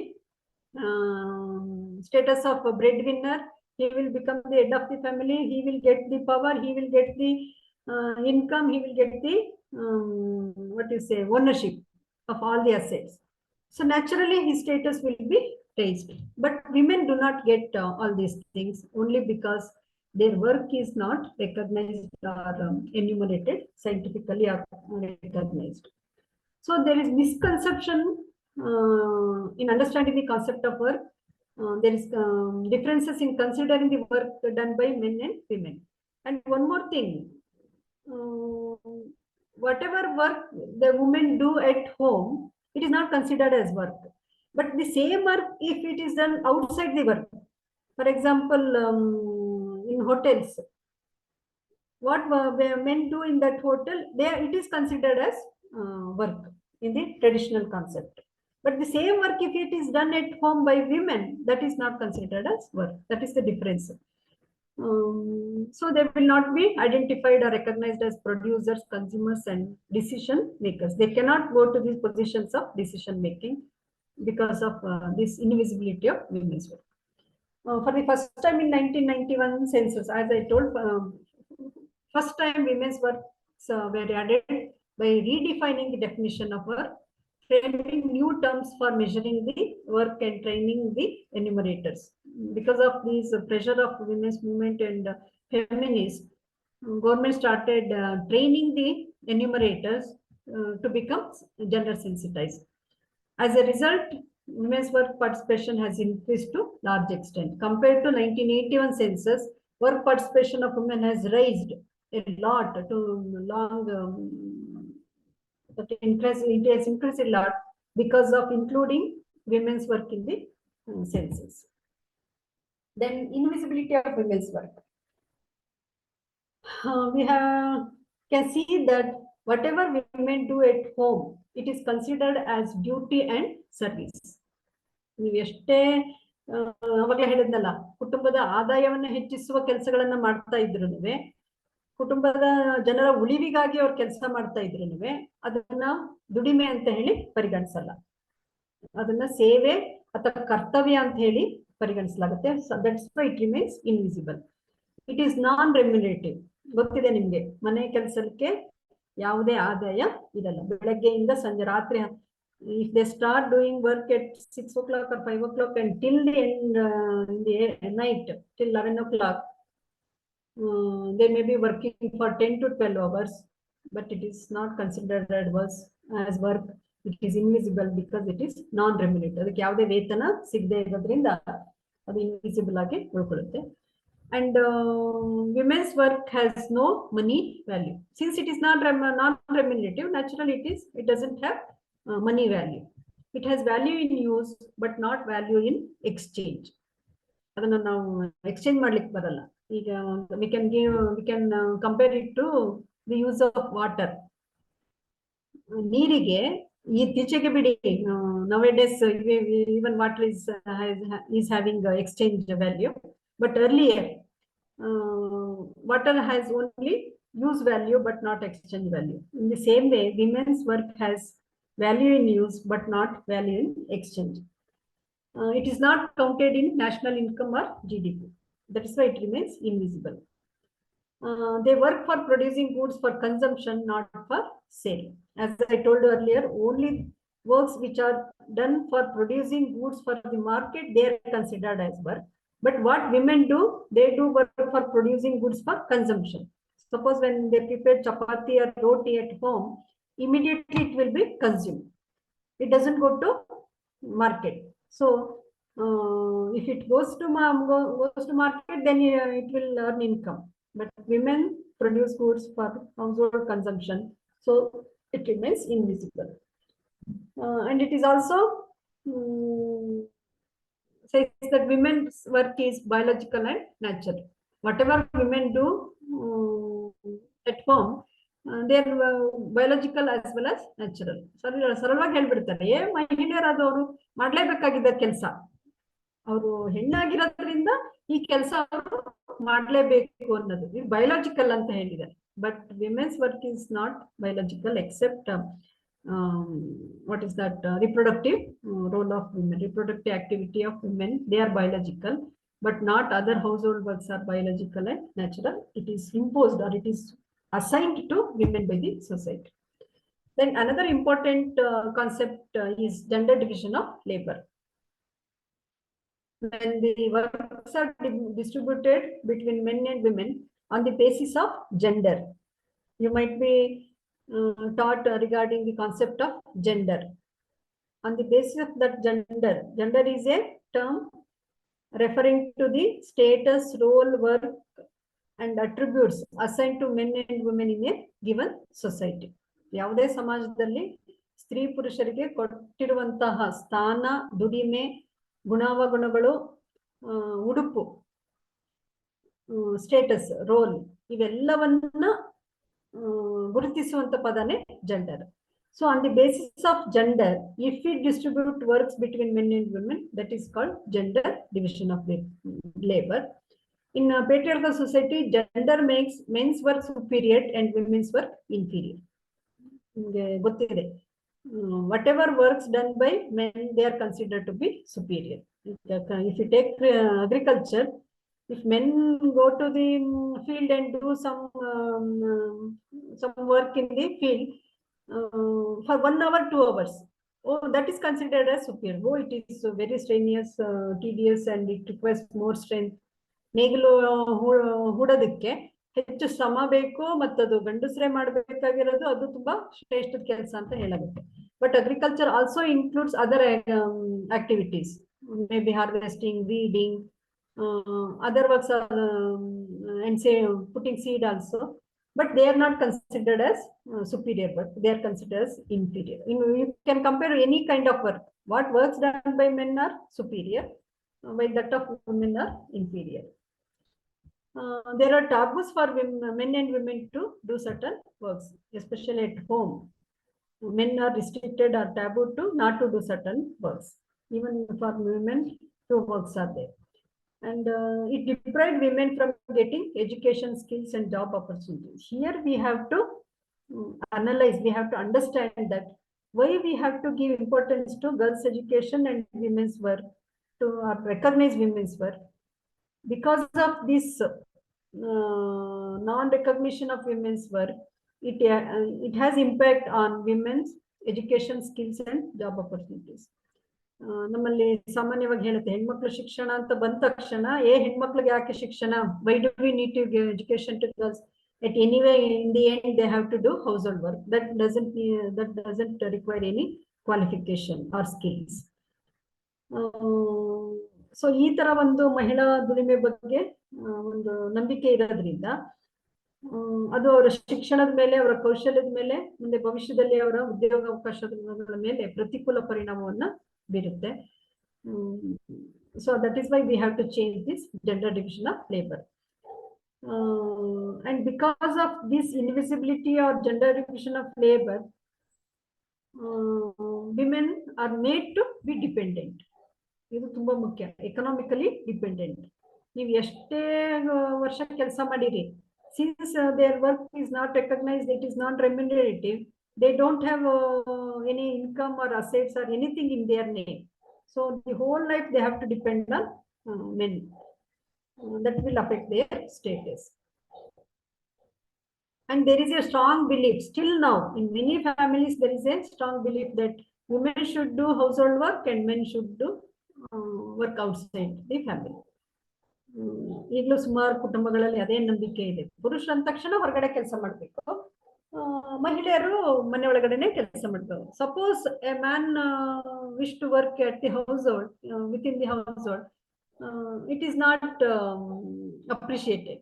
status of a breadwinner. He will become the head of the family. He will get the power. He will get the income. He will get the ownership of all the assets. So naturally, his status will be raised. But women do not get all these things only because their work is not recognized or enumerated scientifically or recognized. So there is misconception in understanding the concept of work. There is differences in considering the work done by men and women. And one more thing, whatever work the women do at home, it is not considered as work. But the same work, if it is done outside the work, for example, in hotels, what men do in that hotel, there it is considered as work in the traditional concept. But the same work, if it is done at home by women, that is not considered as work. That is the difference. So they will not be identified or recognized as producers, consumers, and decision makers. They cannot go to these positions of decision making because of this invisibility of women's work. For the first time in 1991 census, as I told, first time women's works were added by redefining the definition of work, framing new terms for measuring the work and training the enumerators. Because of this pressure of women's movement and feminists, government started training the enumerators to become gender sensitized. As a result, women's work participation has increased to large extent. Compared to 1981 census, work participation of women has raised a lot to long, it has increased a lot because of including women's work in the census. Then invisibility of women's work. We can see that whatever women do at home, it is considered as duty and service. ನೀವು ಎಷ್ಟೇ ಅವಾಗಲೇ ಹೇಳಿದ್ನಲ್ಲ, ಕುಟುಂಬದ ಆದಾಯವನ್ನು ಹೆಚ್ಚಿಸುವ ಕೆಲಸಗಳನ್ನ ಮಾಡ್ತಾ ಇದ್ರುನುವೆ, ಕುಟುಂಬದ ಜನರ ಉಳಿವಿಗಾಗಿ ಅವ್ರು ಕೆಲಸ ಮಾಡ್ತಾ ಇದ್ರುನುವೆ, ಅದನ್ನ ದುಡಿಮೆ ಅಂತ ಹೇಳಿ ಪರಿಗಣಿಸಲ್ಲ, ಅದನ್ನ ಸೇವೆ ಅಥವಾ ಕರ್ತವ್ಯ ಅಂತ ಹೇಳಿ ಪರಿಗಣಿಸಲಾಗುತ್ತೆ. That's why it remains invisible. It is non remunerative. ಗೊತ್ತಿದೆ ನಿಮ್ಗೆ, ಮನೆ ಕೆಲಸಕ್ಕೆ ಯಾವುದೇ ಆದಾಯ ಇರಲ್ಲ. ಬೆಳಗ್ಗೆಯಿಂದ ಸಂಜೆ ರಾತ್ರಿ, if they start doing work at 6 o'clock or 5 o'clock and till the end in the night till 11 o'clock, they may be working for 10 to 12 hours, but it is not considered as work. It is invisible because it is non-remunerative. ಅದಕ್ಕೆ ಯಾವುದೇ ವೇತನ ಸಿಗದೆ ಇರೋದ್ರಿಂದ ಅದು invisible ಆಗಿ ಉಳ್ಕೊಳ್ಳುತ್ತೆ. And women's work has no money value. Since it is not non-remunerative, naturally it doesn't have money value. It has value in use, but not value in exchange. ಅದನ್ನ ನಾವು exchange ಮಾಡ್ಲಿಕ್ಕೆ ಬರಲ್ಲ. ಈಗ we can compare it to the use of water. ನೀರಿಗೆ ಇತ್ತೀಚೆಗೆ ಬಿಡಿ, nowadays even water is having exchange value, but earlier water has only use value but not exchange value. In the same way, women's work has value in use but not value in exchange. It is not counted in national income or GDP. That is why it remains invisible. They work for producing goods for consumption, not for sale. As I told earlier, only works which are done for producing goods for the market, they are considered as work. But what women do, they do work for producing goods for consumption. Suppose when they prepare chapati or roti at home, immediately it will be consumed. It doesn't go to market. So if it goes to market, then it will earn income. But women produce goods for household consumption, so it remains invisible. And it is also says that women's work is biological and natural. Whatever women do at home, they are biological as well as natural. ಸರಳವಾಗಿ ಹೇಳ್ಬಿಡ್ತಾರೆ, ಮಹಿಳೆಯರಾದವರು ಮಾಡ್ಲೇಬೇಕಾಗಿದ್ದ ಕೆಲಸ, ಅವರು ಹೆಣ್ಣಾಗಿರೋದ್ರಿಂದ ಈ ಕೆಲಸ ಅವರು ಮಾಡ್ಲೇಬೇಕು ಅನ್ನೋದು ಇದು ಬಯೋಲಾಜಿಕಲ್ ಅಂತ ಹೇಳಿದ್ದಾರೆ. But women's work is not biological except what is that reproductive role of women, reproductive activity of women, they are biological, but not other household works are biological and natural. It is imposed or it is assigned to women by the society. Then another important concept is gender division of labor. When the works are distributed between men and women on the basis of gender, you might be taught regarding the concept of gender. On the basis of that gender is a term referring to the status, role, work and attributes assigned to men and women in a given society. ಯಾವುದೇ ಸಮಾಜದಲ್ಲಿ ಸ್ತ್ರೀ ಪುರುಷರಿಗೆ ಕೊಟ್ಟಿರುವಂತಹ ಸ್ಥಾನ, ದುಡಿಮೆ, ಗುಣಾವಗುಣಗಳು, ಉಡುಪು, status, role, ಇವೆಲ್ಲವನ್ನ ಗುರುತಿಸುವಂತ ಪದನೇ gender. So on the basis of gender, if we distribute works between men and women, that is called gender division of labor. In a patriarchal society, gender makes men's work superior and women's work inferior. ಗೊತ್ತಿದೆ, whatever works done by men, they are considered to be superior. If you take agriculture, if men go to the field and do some work in the field for 1 hour, 2 hours, oh, that is considered as superior. Oh, it is very strenuous, tedious, and it requires more strength. ನೇಗಿಲು ಹೂಡೋದಕ್ಕೆ ಹೆಚ್ಚು ಶ್ರಮ ಬೇಕು, ಮತ್ತದು ಗಂಡಸರೇ ಮಾಡಬೇಕಾಗಿರೋದು, ಅದು ತುಂಬಾ ಶ್ರೇಷ್ಠದ ಕೆಲಸ ಅಂತ ಹೇಳಾಗುತ್ತೆ. But agriculture also includes other activities, maybe harvesting, weeding, other works are, and say putting seed also. But they are not considered as superior work. They are considered as inferior. You can compare any kind of work. What works done by men are superior, while that of women are inferior. There are taboos for men and women to do certain works, especially at home. Men are restricted or taboo to not to do certain works. Even for women, two works are there. And it deprived women from getting education, skills, and job opportunities. Here we have to analyze, we have to understand that why we have to give importance to girls' education and women's work, to recognize women's work. Because of this non-recognition of women's work, it has impact on women's education, skills, and job opportunities. ನಮ್ಮಲ್ಲಿ ಸಾಮಾನ್ಯವಾಗಿ ಹೇಳುತ್ತೆ ಹೆಣ್ಮಕ್ಳು ಶಿಕ್ಷಣ ಅಂತ ಬಂದ ತಕ್ಷಣ ಹೆಣ್ಮಕ್ಳಿಗೆ ಯಾಕೆ ಶಿಕ್ಷಣ, why do we need to give education to girls, at anyway in the end they have to do household work that doesn't require any qualification or skills. So ಈ ತರ ಒಂದು ಮಹಿಳಾ ದುಡಿಮೆ ಬಗ್ಗೆ ಒಂದು ನಂಬಿಕೆ ಇರೋದ್ರಿಂದ ಅದು ಅವರ ಶಿಕ್ಷಣದ ಮೇಲೆ, ಅವರ ಕೌಶಲ್ಯದ ಮೇಲೆ, ಮುಂದೆ ಭವಿಷ್ಯದಲ್ಲಿ ಅವರ ಉದ್ಯೋಗಾವಕಾಶಗಳ ಮೇಲೆ ಪ್ರತಿಕೂಲ ಪರಿಣಾಮವನ್ನ ಬೀರುತ್ತೆ. So that is why we have to change this gender division of labor. And because of this invisibility or gender division of labor, women are made to be dependent. ಇದು ತುಂಬಾ ಮುಖ್ಯ. Economically dependent. ನೀವು ಎಷ್ಟೇ ವರ್ಷ ಕೆಲಸ ಮಾಡಿರಿ, since their work is not recognized, it is not remunerative, they don't have any income or assets or anything in their name. So the whole life they have to depend on men. That will affect their status. And there is a strong belief still now in many families, there is a strong belief that women should do household work and men should do work outside the family. ಈಗಲೂ ಸುಮಾರು ಕುಟುಂಬಗಳಲ್ಲಿ ಅದೇ ನಂಬಿಕೆ ಇದೆ. ಪುರುಷರು ಅಂದ ತಕ್ಷಣ ಹೊರಗಡೆ ಕೆಲಸ ಮಾಡಬೇಕು, ಮಹಿಳೆಯರು ಮನೆ ಒಳಗಡೆನೆ ಕೆಲಸ ಮಾಡಬೇಕು. Suppose a man wish to work at the household, with in the household, it is not appreciated.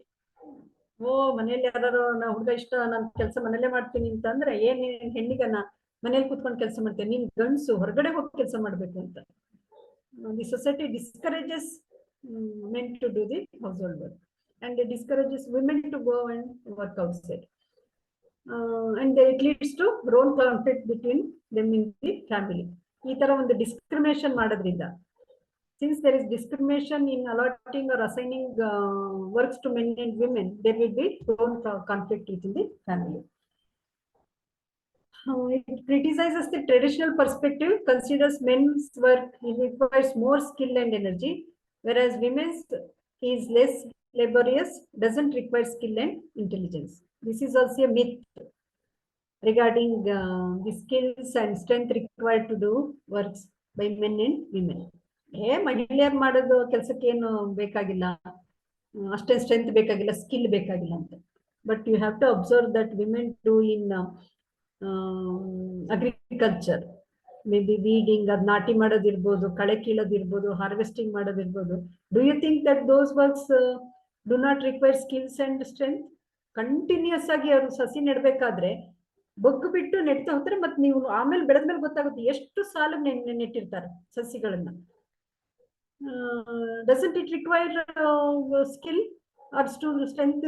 ಮನೇಲಿ ಯಾರು ನಾ ಹುಡುಗ ಇಷ್ಟ, ನಾನು ಕೆಲಸ ಮನೇಲೆ ಮಾಡ್ತೀನಿ ಅಂತಂದ್ರೆ ಏನ್ ಹೆಣ್ಣಿಗನ್ನ ಮನೇಲಿ ಕೂತ್ಕೊಂಡು ಕೆಲಸ ಮಾಡ್ತೇನೆ, ನೀನ್ ಗಂಡ್ಸು ಹೊರಗಡೆ ಹೋಗಿ ಕೆಲಸ ಮಾಡ್ಬೇಕು ಅಂತ. The society discourages men to do the household work and it discourages women to go and work outside, and it leads to role conflict between them in the family. ಈ ತರ ಒಂದು ಡಿಸ್ಕ್ರಿಮಿನೇಷನ್ ಮಾಡೋದ್ರಿಂದ, since there is discrimination in allotting or assigning works to men and women, there will be role conflict within the family. It criticizes the traditional perspective, considers men's work requires more skill and energy, whereas women's is less laborious, doesn't require skill and intelligence. This is also a myth regarding the skills and strength required to do works by men and women. ಮಹಿಳೆಯರು ಮಾಡೋದು ಕೆಲಸಕ್ಕೆ ಏನು ಬೇಕಾಗಿಲ್ಲ, ಅಷ್ಟೇ strength ಬೇಕಾಗಿಲ್ಲ, skill ಬೇಕಾಗಿಲ್ಲ ಅಂತ. But you have to observe that women do in agriculture, may be weeding, ಅದು ನಾಟಿ ಮಾಡೋದಿರ್ಬೋದು, ಕಳೆ ಕೀಳೋದಿರ್ಬೋದು, ಹಾರ್ವೆಸ್ಟಿಂಗ್ ಮಾಡೋದಿರ್ಬೋದು. Do you think that those works do not require skills and strength? Continuous ಆಗಿ ಅವರು ಸಸಿ ನೆಡ್ಬೇಕಾದ್ರೆ ಬಗ್ಗು ಬಿಟ್ಟು ನೆಡ್ತಾ ಹೋಗ್ತಾರೆ, ಮತ್ತೆ ನೀವು ಆಮೇಲೆ ಬೆಳೆದ್ಮೇಲೆ ಗೊತ್ತಾಗುತ್ತೆ ಎಷ್ಟು ಸಾಲು ನೆಟ್ಟಿರ್ತಾರೆ ಸಸಿಗಳನ್ನ. Doesn't it require skill or strength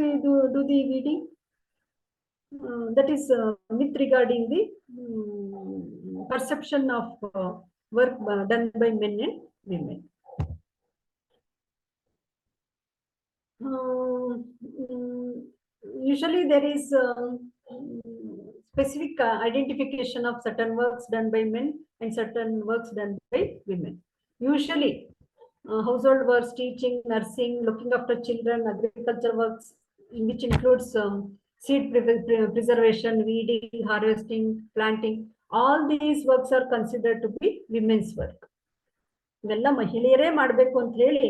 do the weeding? That is myth regarding the perception of work done by men and women. Usually there is specific identification of certain works done by men and certain works done by women. Usually household works, teaching, nursing, looking after children, agriculture works, which includes seed preservation, weeding, harvesting, planting, all these works are considered to be women's work. ಇವೆಲ್ಲ ಮಹಿಳೆಯರೇ ಮಾಡಬೇಕು ಅಂತ ಹೇಳಿ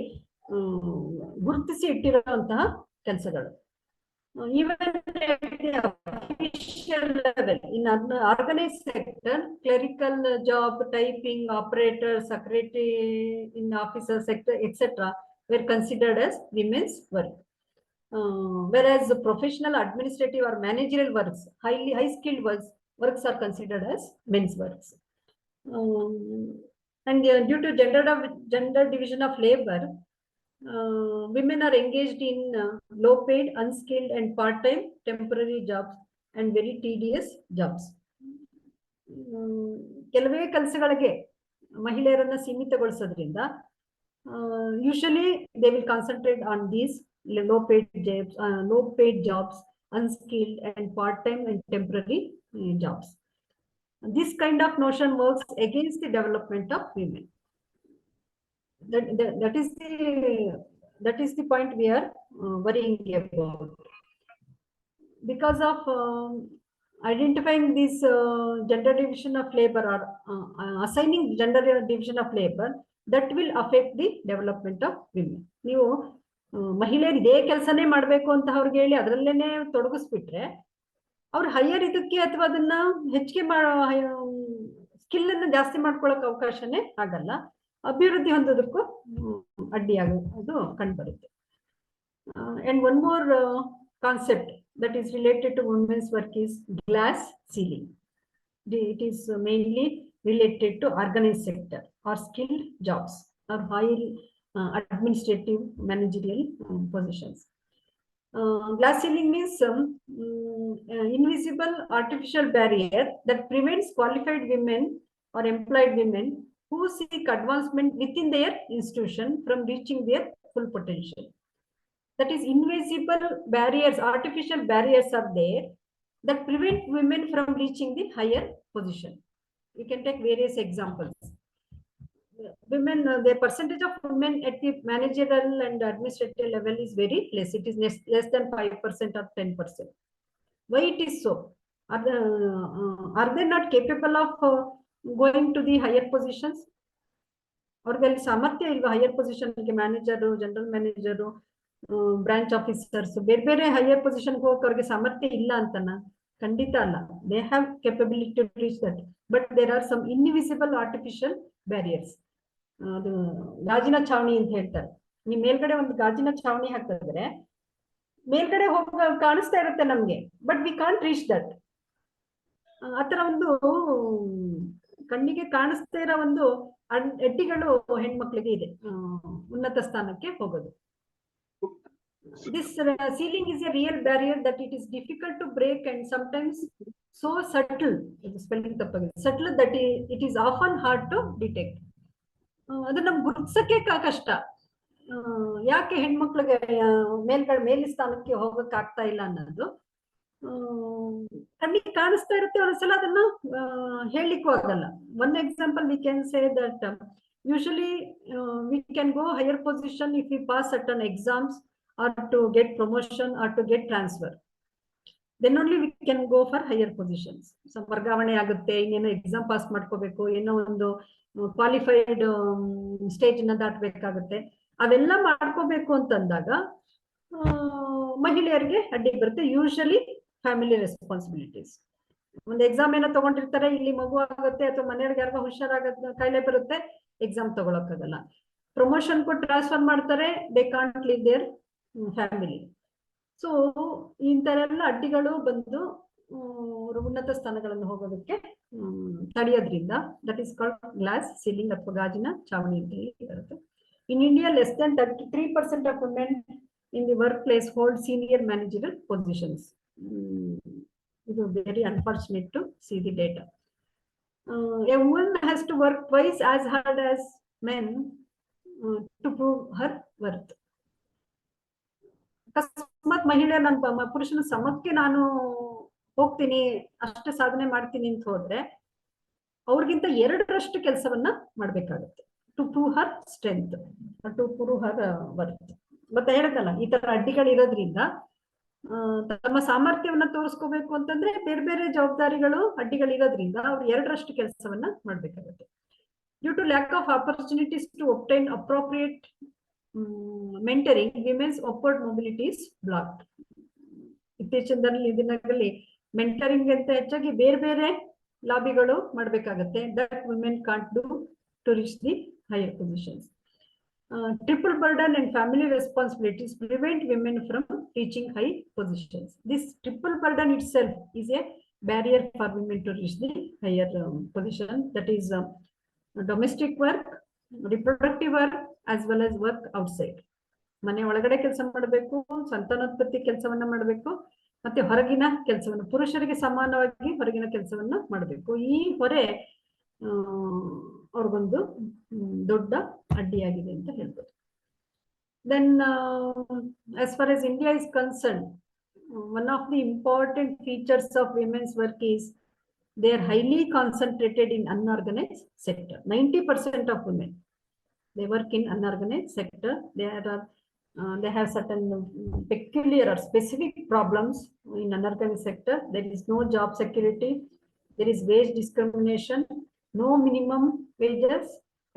ಗುರುತಿಸಿ ಇಟ್ಟಿರುವಂತಹ ಕೆಲಸಗಳು. Even at the official level, in organized sector, clerical job, typing, operator, secretary in officer sector, etc., were considered as women's work. Whereas the professional, administrative, or managerial works, high skilled works are considered as men's works. And due to gender division of labor, women are engaged in low paid, unskilled, and part-time temporary jobs and very tedious jobs. ಕೆಲವೇ ಕೆಲಸಗಳಿಗೆ ಮಹಿಳೆಯರನ್ನ ಸೀಮಿತಗೊಳಿಸೋದ್ರಿಂದ usually they will concentrate on these low paid jobs, unskilled and part-time and temporary jobs. This kind of notion works against the development of women. That is the point we are worrying about. Because of identifying this gender division of labor or assigning gender division of labor, that will affect the development of women. ನೀವು ಮಹಿಳೆಯರು ಇದೇ ಕೆಲಸನೇ ಮಾಡಬೇಕು ಅಂತ ಅವ್ರಿಗೆ ಹೇಳಿ ಅದರಲ್ಲೇನೆ ತೊಡಗಿಸ್ಬಿಟ್ರೆ ಅವ್ರು higher ಇದಕ್ಕೆ ಅಥವಾ ಅದನ್ನ ಹೆಚ್ಚಿಗೆ ಸ್ಕಿಲ್ ಅನ್ನು ಜಾಸ್ತಿ ಮಾಡ್ಕೊಳ್ಳೋಕೆ ಅವಕಾಶನೇ ಆಗಲ್ಲ, ಅಭಿವೃದ್ಧಿ ಹೊಂದೋದಕ್ಕೂ ಅಡ್ಡಿಯಾಗೋದು ಕಂಡುಬರುತ್ತೆ. And one more concept that is related to women's work is glass ceiling. It is mainly related to organized sector or skilled jobs or high administrative managerial positions. Glass ceiling means invisible artificial barrier that prevents qualified women or employed women who seek advancement within their institution from reaching their full potential. That is, invisible barriers, artificial barriers are there that prevent women from reaching the higher position. We can take various examples. Women, the percentage of women at the managerial and administrative level is very less. It is less than 5% or 10%. Why it is so? Are they not capable of going to the higher positions? ಅವ್ರಿಗೆ ಸಾಮರ್ಥ್ಯ ಇಲ್ವಾ higher ಪೊಸಿಷನ್ಗೆ? Manager, general manager, branch officers, ಬೇರೆ ಬೇರೆ higher ಪೊಸಿಷನ್ಗೆ ಹೋಗಕ್ಕೆ ಅವ್ರಿಗೆ ಸಾಮರ್ಥ್ಯ ಇಲ್ಲ ಅಂತನ? ಖಂಡಿತ ಅಲ್ಲ. They have capability to reach that, but there are some invisible artificial barriers. ಅದು ಗಾಜಿನ ಛಾವಣಿ ಅಂತ ಹೇಳ್ತಾರೆ. ನೀವು ಮೇಲ್ಗಡೆ ಒಂದು ಗಾಜಿನ ಛಾವಣಿ ಹಾಕಿದ್ರೆ ಮೇಲ್ಗಡೆ ಹೋಗ ಕಾಣಿಸ್ತಾ ಇರುತ್ತೆ ನಮ್ಗೆ, but we can't reach that. ಆತರ ಒಂದು ಕಣ್ಣಿಗೆ ಕಾಣಿಸ್ತಾ ಇರೋ ಒಂದು ಅಡ್ಡಿಗಳು ಹೆಣ್ಮಕ್ಳಿಗೆ ಇದೆ ಉನ್ನತ ಸ್ಥಾನಕ್ಕೆ ಹೋಗೋದು. This ceiling is a real barrier that it is difficult to break and sometimes so subtle, spelling subtle that it is often hard to detect. ಅದನ್ನ ಗುರುತಿಸಕ್ಕೆ ಕಷ್ಟ. ಯಾಕೆ ಹೆಣ್ಮಕ್ಳಿಗೆ ಮೇಲ್ ಸ್ಥಾನಕ್ಕೆ ಹೋಗಕ್ ಆಗ್ತಾ ಇಲ್ಲ ಅನ್ನೋದು ಕಣ್ಣಿಗೆ ಕಾಣಿಸ್ತಾ ಇರುತ್ತೆ, ಒಂದ್ಸಲ ಅದನ್ನ ಹೇಳಲಿಕ್ಕೂ ಆಗಲ್ಲ. One example we can say that usually we can go higher position if we pass certain exams or to get promotion or to get transfer. Then only we can go for higher positions. So ವರ್ಗಾವಣೆ ಆಗುತ್ತೆ, ಇನ್ನೇನೋ exam pass ಮಾಡ್ಕೋಬೇಕು, ಏನೋ ಒಂದು qualified stage ನ ದಾಟಬೇಕಾಗುತ್ತೆ. ಅವೆಲ್ಲ ಮಾಡ್ಕೋಬೇಕು ಅಂತಂದಾಗ ಮಹಿಳೆಯರಿಗೆ ಅಡ್ಡಿ ಬರುತ್ತೆ. Usually family responsibilities. ಒಂದು ಎಕ್ಸಾಮ್ ಏನೋ ತಗೊಂಡಿರ್ತಾರೆ, ಇಲ್ಲಿ ಮಗು ಆಗುತ್ತೆ ಅಥವಾ ಮನೆಯವ್ರಿಗೆ ಯಾರಿಗೋ ಹುಷಾರಾಗತ್ತೆ, ಕಾಯಿಲೆ ಬರುತ್ತೆ, ಎಕ್ಸಾಮ್ ತಗೊಳಕ್ಕಾಗಲ್ಲ. ಪ್ರಮೋಷನ್ ಕೊಟ್ಟು ಟ್ರಾನ್ಸ್ಫರ್ ಮಾಡ್ತಾರೆ, they can't leave their family. So ಇಂತರ ಎಲ್ಲ ಅಡ್ಡಿಗಳು ಬಂದು ಉನ್ನತ ಸ್ಥಾನಗಳನ್ನು ಹೋಗೋದಕ್ಕೆ ತಡೆಯೋದ್ರಿಂದ that is called glass ceiling ಅಥವಾ ಗಾಜಿನ ಛಾವಣಿ ಅಂತ ಹೇಳಿ ಬರುತ್ತೆ. In India less than 33% of women in the work place hold senior managerial positions. ಇದು very unfortunate to see the data. A woman has to work twice as hard as men to prove her worth. ಅಕಸ್ಮಾತ್ ಮಹಿಳೆ ನನ್ನ ಪುರುಷನ ಸಮಕ್ಕೆ ನಾನು ಹೋಗ್ತೀನಿ, ಅಷ್ಟು ಸಾಧನೆ ಮಾಡ್ತೀನಿ ಅಂತ ಹೋದ್ರೆ ಅವ್ರಿಗಿಂತ 2ರಷ್ಟು ಕೆಲಸವನ್ನ ಮಾಡ್ಬೇಕಾಗುತ್ತೆ to prove her strength, to prove her worth. ಮತ್ತೆ ಹೇಳಿದಲ್ಲ, ಈ ತರ ಅಡ್ಡಿಗಳಿರೋದ್ರಿಂದ ತಮ್ಮ ಸಾಮರ್ಥ್ಯವನ್ನ ತೋರಿಸ್ಕೋಬೇಕು ಅಂತಂದ್ರೆ ಬೇರೆ ಬೇರೆ ಜವಾಬ್ದಾರಿಗಳು ಅಡ್ಡಿಗಳಿರೋದ್ರಿಂದ ಅವ್ರು 2ರಷ್ಟು ಕೆಲಸವನ್ನ ಮಾಡ್ಬೇಕಾಗುತ್ತೆ. Due to lack of opportunities to obtain appropriate mentoring, women's upward mobility is blocked. ಇತ್ತೀಚಿನ ದಿನಗಳಲ್ಲಿ ಮೆಂಟರಿಂಗ್ ಅಂತ ಹೆಚ್ಚಾಗಿ ಬೇರೆ ಬೇರೆ ಲಾಬಿಗಳು ಮಾಡಬೇಕಾಗುತ್ತೆ. That women can't do to reach the higher positions. Triple burden and family responsibilities prevent women from reaching high positions. This triple burden itself is a barrier for women to reach the higher position. That is domestic work, reproductive work, as well as work outside. ಮನೆ ಒಳಗಡೆ ಕೆಲಸ ಮಾಡಬೇಕು, ಸಂತಾನೋತ್ಪತ್ತಿ ಕೆಲಸವನ್ನ ಮಾಡಬೇಕು, ಮತ್ತೆ ಹೊರಗಿನ ಕೆಲಸವನ್ನು ಪುರುಷರಿಗೆ ಸಮಾನವಾಗಿ ಹೊರಗಿನ ಕೆಲಸವನ್ನ ಮಾಡಬೇಕು. ಈ ಹೊರೆ ಅವ್ರಿಗೊಂದು ದೊಡ್ಡ ಅಡ್ಡಿಯಾಗಿದೆ ಅಂತ ಹೇಳ್ಬೋದು. Then as far as India is concerned, one of the important features of women's work is they are highly concentrated in unorganized sector. 90% of women, they work in unorganized sector. They have certain peculiar or specific problems in unorganized sector. There is no job security, there is wage discrimination, no minimum wages,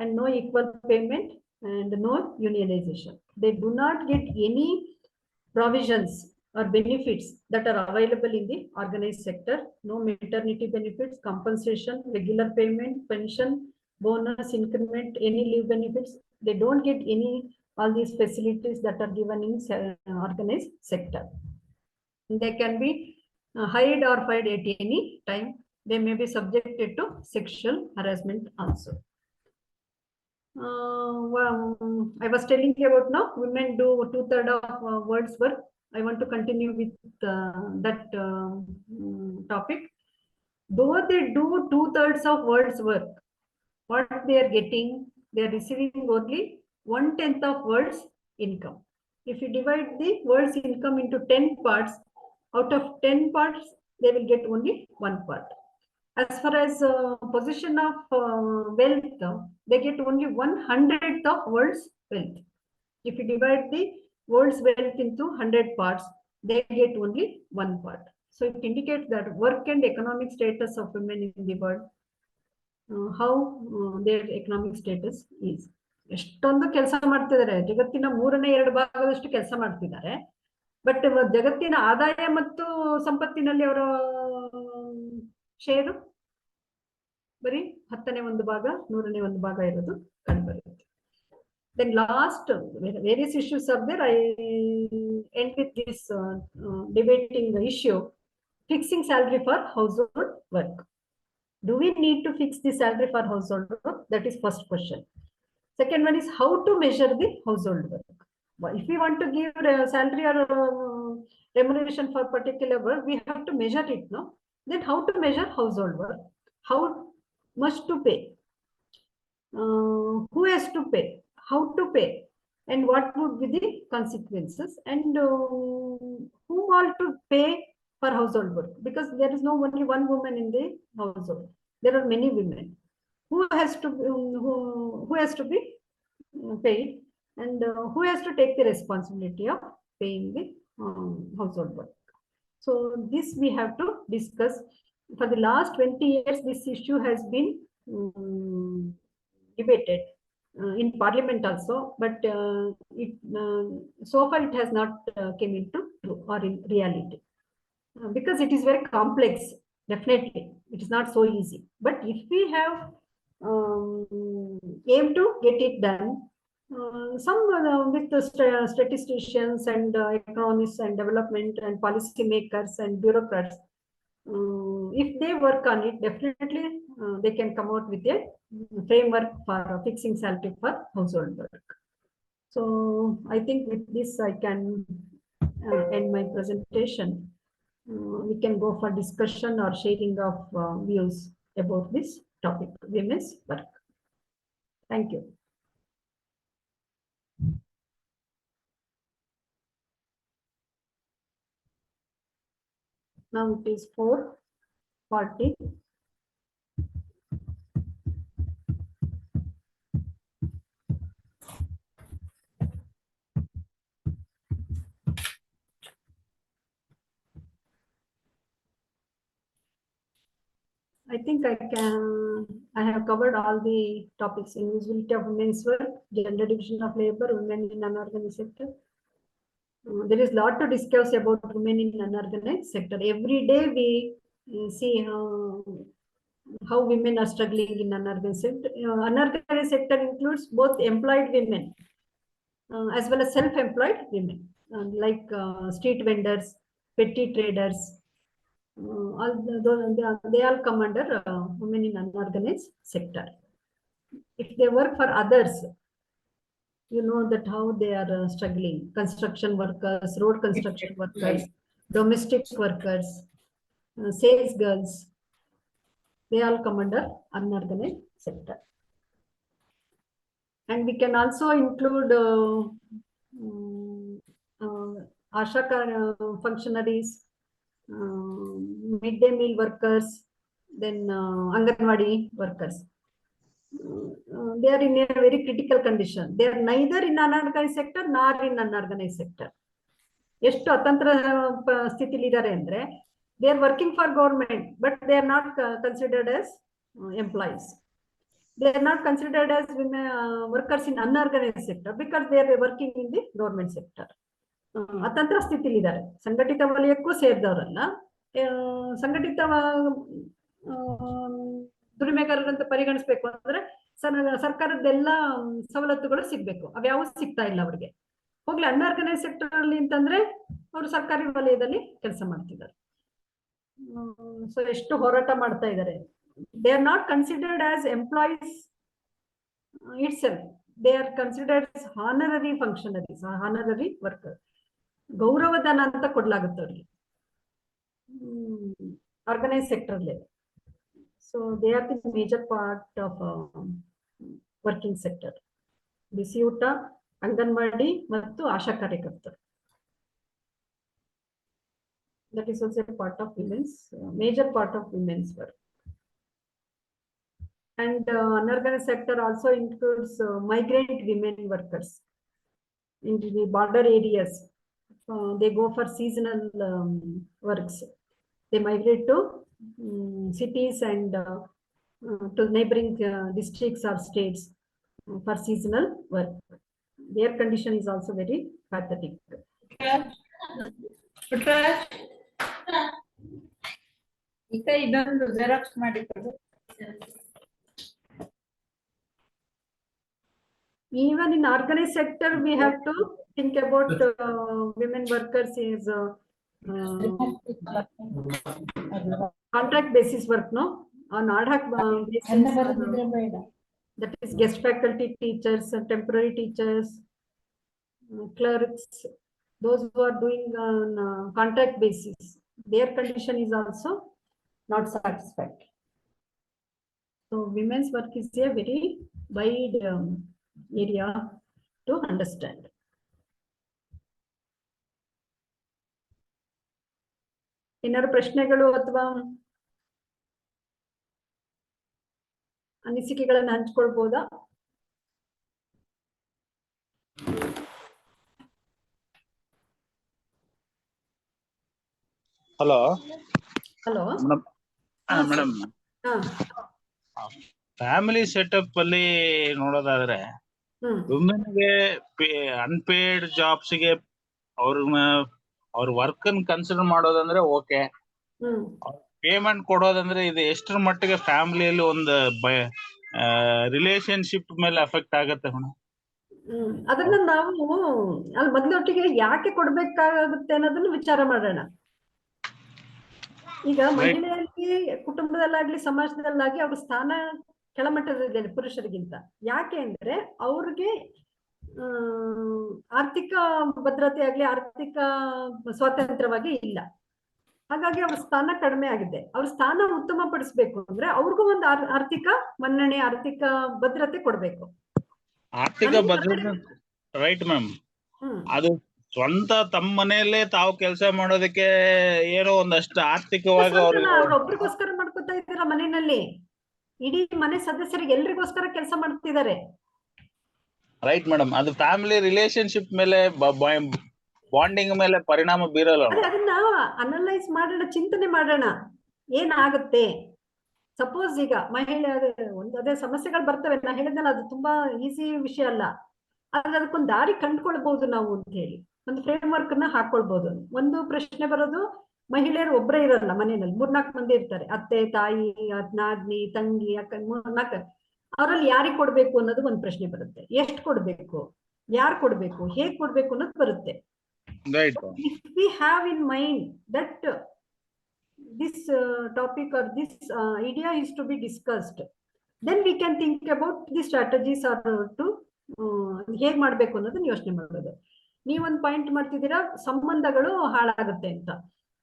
and no equal payment, and no unionization. They do not get any provisions or benefits that are available in the organized sector. No maternity benefits, compensation, regular payment, pension, bonus, increment, any leave benefits. They don't get any all these facilities that are given in organized sector. They can be hired or fired at any time. They may be subjected to sexual harassment also. I was telling you about now women do 2/3 of world's work. I want to continue with that topic. Though they do 2/3 of world's work, what they are getting, they are receiving only 1/10 of world's income. If you divide the world's income into 10 parts, out of 10 parts, they will get only 1 part. As far as position of wealth, they get only 1/100th of world's wealth. If you divide the world's wealth into 100 parts, they get only 1 part. So it indicates that work and economic status of women in the world, how their economic status is. ಎಷ್ಟೊಂದು ಕೆಲಸ ಮಾಡ್ತಿದ್ದಾರೆ, ಜಗತ್ತಿನ 3/2 ಭಾಗದಷ್ಟು ಕೆಲಸ ಮಾಡ್ತಿದ್ದಾರೆ. But ಜಗತ್ತಿನ ಆದಾಯ ಮತ್ತು ಸಂಪತ್ತಿನಲ್ಲಿ ಅವರ ಶೇರು ಬರೀ 10ನೇ 1 ಭಾಗ, 100ನೇ 1 ಭಾಗ ಇರೋದು ಕಂಡುಬರುತ್ತೆ. Then last various issues are there. I end with this debating the issue, fixing salary for household work. Do we need to fix the salary for household work? That is first question. Second one is how to measure the household work. If we want to give salary or remuneration for particular work, we have to measure it, no? Then how to measure household work? How much to pay? Who has to pay? How to pay? And what would be the consequences? And who all to pay for household work? Because there is no only one woman in the household. There are many women. Who has to be paid, and who has to take the responsibility of paying the household work? So this we have to discuss. For the last 20 years, this issue has been debated in Parliament also, but so far it has not came into true or in reality, because it is very complex. Definitely, it is not so easy. But if we have aim to get it done, some with the statisticians and economists and development and policy makers and bureaucrats, if they work on it, definitely they can come out with a framework for fixing salary for household work. So I think with this I can end my presentation. We can go for discussion or sharing of views about this topic, women's work. Thank you. Now it is 4:40. I think I have covered all the topics: invisibility of women's work, gender division of labor, women in unorganized sector. There is a lot to discuss about women in unorganized sector. Every day we see how women are struggling in unorganized sector. Unorganized sector includes both employed women as well as self-employed women, like street vendors, petty traders. They all come under women in unorganized sector. If they work for others, you know that how they are struggling. Construction workers, road construction workers, domestic workers, sales girls, they all come under unorganized sector. And we can also include ASHA functionaries, midday meal workers, then Anganwadi workers. They are in a very critical condition. They are neither in unorganized sector nor in unorganized sector. ಎಷ್ಟು ಅತಂತ್ರ ಸ್ಥಿತಿಲಿ ಇದ್ದಾರೆ ಅಂದ್ರೆ they are working for government, but they are not considered as employees. They are not considered as women workers in unorganized sector because they are working in the government sector. ಅತಂತ್ರ ಸ್ಥಿತಿಲಿ ಇದ್ದಾರೆ. ಸಂಘಟಿತ ವಲಯಕ್ಕೂ ಸೇರಿದವರಲ್ಲ, ಸಂಘಟಿತ ದುಡಿಮೆಗಾರರಂತ ಪರಿಗಣಿಸ್ಬೇಕು ಅಂದ್ರೆ ಸರ್ಕಾರದ್ದೆಲ್ಲ ಸವಲತ್ತುಗಳು ಸಿಗ್ಬೇಕು, ಅವ್ಯಾವು ಸಿಗ್ತಾ ಇಲ್ಲ ಅವ್ರಿಗೆ. ಹೋಗ್ಲಿ ಅನ್ಆರ್ಗನೈಸ್ ಸೆಕ್ಟರ್ ಅಲ್ಲಿ ಅಂತಂದ್ರೆ ಅವರು ಸರ್ಕಾರಿ ವಲಯದಲ್ಲಿ ಕೆಲಸ ಮಾಡ್ತಿದ್ದಾರೆ. ಸೊ ಎಷ್ಟು ಹೋರಾಟ ಮಾಡ್ತಾ ಇದ್ದಾರೆ. They are not considered as employees itself, they are considered as honorary functionaries, honorary worker. ಗೌರವಧನ ಅಂತ ಕೊಡ್ಲಾಗುತ್ತೆ ಅವ್ರಿಗೆ ಆರ್ಗನೈಸ್ ಸೆಕ್ಟರ್ ಅಲ್ಲಿ. So they are the major part of working sector. ಬಿಸಿ ಊಟ, ಅಂಗನವಾಡಿ ಮತ್ತು ಆಶಾ ಕಾರ್ಯಕರ್ತರು. That is also a part of women's, major part of women's work. And unorganized sector also includes migrant women workers in the border areas. They go for seasonal works. They migrate to cities and to neighboring districts or states for seasonal work. Their condition is also very pathetic. ಇದೊಂದು xerox ಮಾಡಿ ಕೊಡು. Even in organized sector, we have to think about women workers is contract basis work, no? On ad hoc basis. That is guest faculty teachers, temporary teachers, clerks, those who are doing on contract basis. Their condition is also not satisfactory. So women's work is a very wide area to understand. ಏನಾದ್ರು ಪ್ರಶ್ನೆಗಳು ಅಥವಾ ಅನಿಸಿಕೆಗಳನ್ನು ಹಂಚಿಕೊಳ್ಬೋದಾ? Hello hello madam, family setup ಅಲ್ಲಿ ನೋಡೋದಾದ್ರೆ ವುಮೆನ್ಗೆ unpaid jobs ಗೆ ಅವ್ರ work ಅನ್ನು ಕನ್ಸಿಡರ್ ಮಾಡೋದಂದ್ರೆ ಓಕೆ, ಪೇಮೆಂಟ್ ಕೊಡೋದಂದ್ರೆ ಇದು ಎಷ್ಟರ ಮಟ್ಟಿಗೆ ಫ್ಯಾಮಿಲಿಯಲ್ಲಿ ಒಂದು ರಿಲೇಶನ್ಶಿಪ್ ಮೇಲೆ ಅಫೆಕ್ಟ್ ಆಗತ್ತೆ ಮೇಡಮ್? ಅದನ್ನ ನಾವು ಅಲ್ಲಿ ಮೊದಲೊಟ್ಟಿಗೆ ಯಾಕೆ ಕೊಡ್ಬೇಕಾಗುತ್ತೆ ಅನ್ನೋದನ್ನ ವಿಚಾರ ಮಾಡೋಣ. ಈಗ ಮಹಿಳೆಯರಿಗೆ ಕುಟುಂಬದಲ್ಲಾಗ್ಲಿ ಸಮಾಜದಲ್ಲಾಗ್ಲಿ ಅವ್ರ ಸ್ಥಾನ ಕೆಳಮಟ್ಟದಲ್ಲಿ ಪುರುಷರಿಗಿಂತ. ಯಾಕೆ ಅಂದ್ರೆ ಅವ್ರಿಗೆ ಆರ್ಥಿಕ ಭದ್ರತೆ ಆಗ್ಲಿ, ಆರ್ಥಿಕ ಸ್ವಾತಂತ್ರ್ಯವಾಗಿ ಇಲ್ಲ. ಹಾಗಾಗಿ ಅವ್ರ ಸ್ಥಾನ ಕಡಿಮೆ ಆಗಿದೆ. ಅವ್ರ ಸ್ಥಾನ ಉತ್ತಮ ಪಡಿಸ್ಬೇಕು ಅಂದ್ರೆ ಅವ್ರಿಗೂ ಒಂದು ಆರ್ಥಿಕ ಮನ್ನಣೆ, ಆರ್ಥಿಕ ಭದ್ರತೆ ಕೊಡ್ಬೇಕು. ಆರ್ಥಿಕ ಭದ್ರತೆ, ರೈಟ್ ಮ್ಯಾಮ್. ಅದು ಸ್ವಂತ ತಮ್ಮ ಮನೆಯಲ್ಲೇ ತಾವು ಕೆಲಸ ಮಾಡೋದಕ್ಕೆ ಏನೋ ಒಂದಷ್ಟು ಆರ್ಥಿಕವಾಗಿ ಒಬ್ರಿಗೋಸ್ಕರ ಮಾಡ್ಕೊತಾ ಇದ್ದೀರಾ ಮನೆಯಲ್ಲಿ, ಇಡೀ ಮನೆ ಸದಸ್ಯರಿಗೆ ಎಲ್ರಿಗೋಸ್ಕರ ಕೆಲಸ ಮಾಡ್ತಿದ್ದಾರೆ. Right madam. ಅದು ಫ್ಯಾಮಿಲಿ ರಿಲೇಶನ್ಶಿಪ್ ಮೇಲೆ, ಬಾಂಡಿಂಗ್ ಮೇಲೆ ಪರಿಣಾಮ ಬೀರಲ್ಲ. ಅದನ್ನ ಅನಲೈಸ್ ಮಾಡೋಣ, ಚಿಂತನೆ ಮಾಡೋಣ ಏನಾಗುತ್ತೆ. ಸಪೋಸ್ ಈಗ ಮಹಿಳೆ ಅದೇ ಸಮಸ್ಯೆಗಳು ಬರ್ತವೆ, ನಾ ಹೇಳಿದ್ನಲ್ಲ, ಅದು ತುಂಬಾ ಈಸಿ ವಿಷಯ ಅಲ್ಲ. ಆದ್ರೆ ಅದಕ್ಕೊಂದು ದಾರಿ ಕಂಡುಕೊಳ್ಬಹುದು ನಾವು ಅಂತ ಹೇಳಿ. ಒಂದು ಫ್ರೇಮ್ ವರ್ಕ್ ನ ಹಾಕೊಳ್ಬಹುದು. ಒಂದು ಪ್ರಶ್ನೆ ಬರೋದು, ಮಹಿಳೆಯರು ಒಬ್ಬರೇ ಇರಲ್ಲ ಮನೆಯಲ್ಲಿ, 3-4 ಮಂದಿ ಇರ್ತಾರೆ, ಅತ್ತೆ, ತಾಯಿ, ನಾದ್ನಿ, ತಂಗಿ, ಅಕ್ಕ, 3-4. ಅವರಲ್ಲಿ ಯಾರಿಗೆ ಕೊಡ್ಬೇಕು ಅನ್ನೋದು ಒಂದು ಪ್ರಶ್ನೆ ಬರುತ್ತೆ. ಎಷ್ಟು ಕೊಡ್ಬೇಕು, ಯಾರು ಕೊಡ್ಬೇಕು, ಹೇಗ್ ಕೊಡ್ಬೇಕು ಅನ್ನೋದು ಬರುತ್ತೆ. If we have in mind that this topic or this idea is to be discussed, then we can think about the strategies or to ಹೇಗ್ ಮಾಡ್ಬೇಕು ಅನ್ನೋದನ್ನ ಯೋಚನೆ ಮಾಡೋದು. ನೀವೊಂದು ಪಾಯಿಂಟ್ ಮಾಡ್ತಿದ್ದೀರಾ, ಸಂಬಂಧಗಳು ಹಾಳಾಗುತ್ತೆ ಅಂತ.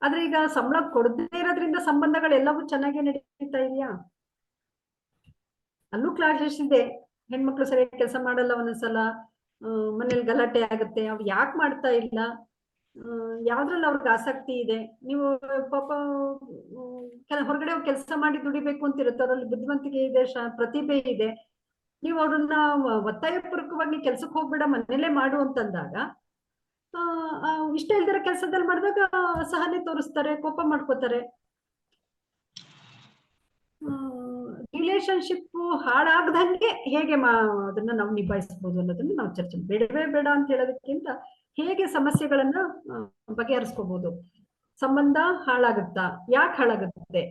ಆದ್ರೆ ಈಗ ಸಂಬಳ ಕೊಡದೇ ಇರೋದ್ರಿಂದ ಸಂಬಂಧಗಳೆಲ್ಲವೂ ಚೆನ್ನಾಗಿ ನಡೀತಾ ಇದೆಯಾ? ಅಲ್ಲೂ ಕ್ಲಾಸಸ್ ಇದೆ. ಹೆಣ್ಮಕ್ಳು ಸರಿಯಾಗಿ ಕೆಲಸ ಮಾಡಲ್ಲ, ಒಂದೊಂದ್ಸಲ ಮನೇಲಿ ಗಲಾಟೆ ಆಗುತ್ತೆ. ಅವ್ರು ಯಾಕೆ ಮಾಡ್ತಾ ಇಲ್ಲ, ಯಾವ್ದ್ರಲ್ಲಿ ಅವ್ರಿಗೆ ಆಸಕ್ತಿ ಇದೆ. ನೀವು ಪಾಪ ಹೊರಗಡೆ ಕೆಲಸ ಮಾಡಿ ದುಡಿಬೇಕು ಅಂತ ಇರುತ್ತೆ, ಅವರಲ್ಲಿ ಬುದ್ಧಿವಂತಿಕೆ ಇದೆ, ಪ್ರತಿಭೆ ಇದೆ. ನೀವು ಅವ್ರನ್ನ ಒತ್ತಾಯಪೂರ್ವಕವಾಗಿ ಕೆಲ್ಸಕ್ಕೆ ಹೋಗ್ಬೇಡ, ಮನೇಲೆ ಮಾಡು ಅಂತಂದಾಗ ಇಷ್ಟ ಇಲ್ದಿರೋ ಕೆಲಸದಲ್ಲಿ ಮಾಡಿದಾಗ ಅಸಹನೆ ತೋರಿಸ್ತಾರೆ, ಕೋಪ ಮಾಡ್ಕೋತಾರೆ. ರಿಲೇಶನ್ಶಿಪ್ ಹಾಳಾಗದಂಗೆ ಹೇಗೆ ಅದನ್ನ ನಾವು ನಿಭಾಯಿಸಬಹುದು ಅನ್ನೋದನ್ನ ನಾವು ಚರ್ಚೆ, ಬೇಡವೇ ಬೇಡ ಅಂತ ಹೇಳೋದಕ್ಕಿಂತ ಹೇಗೆ ಸಮಸ್ಯೆಗಳನ್ನ ಬಗೆಹರಿಸ್ಕೋಬಹುದು. ಸಂಬಂಧ ಹಾಳಾಗುತ್ತಾ, ಯಾಕೆ ಹಾಳಾಗುತ್ತೆ?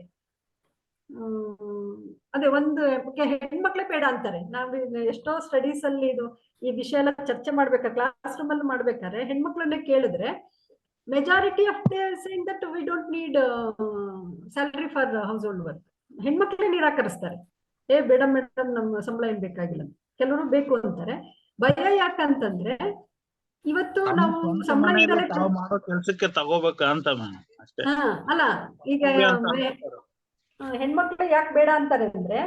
ಅದೇ ಒಂದು ಹೆಣ್ಮಕ್ಳೇ ಬೇಡ ಅಂತಾರೆ. ನಾವು ಎಷ್ಟೋ ಸ್ಟಡೀಸ್ ಅಲ್ಲಿ ಈ ವಿಷಯ ಎಲ್ಲ ಚರ್ಚೆ ಮಾಡ್ಬೇಕಾದ್ರೆ, ಕ್ಲಾಸ್ ರೂಮ್ ಅಲ್ಲಿ ಮಾಡ್ಬೇಕಾದ್ರೆ ಹೆಣ್ಮಕ್ಳನ್ನೇ ಕೇಳಿದ್ರೆ majority of they saying that we don't need salary for house hold work. ಹೆಣ್ಮಕ್ಳೇ ನಿರಾಕರಿಸ್ತಾರೆ. ಬೇಡ ಮೇಡಮ್, ನಮ್ಮ ಸಂಬಳ ಏನ್ ಬೇಕಾಗಿಲ್ಲ. ಕೆಲವರು ಬೇಕು ಅಂತಾರೆ. ಭಯ ಯಾಕಂತಂದ್ರೆ ಇವತ್ತು ನಾವು ಸಂಬಳದಿಂದಲೇ ಕೆಲಸಕ್ಕೆ ತಗೋಬೇಕಂತ. ಅಲ್ಲ, ಈಗ ಹೆಣ್ಮಕ್ಳು ಯಾಕೆ ಬೇಡ ಅಂತಾರೆ ಅಂದ್ರೆ,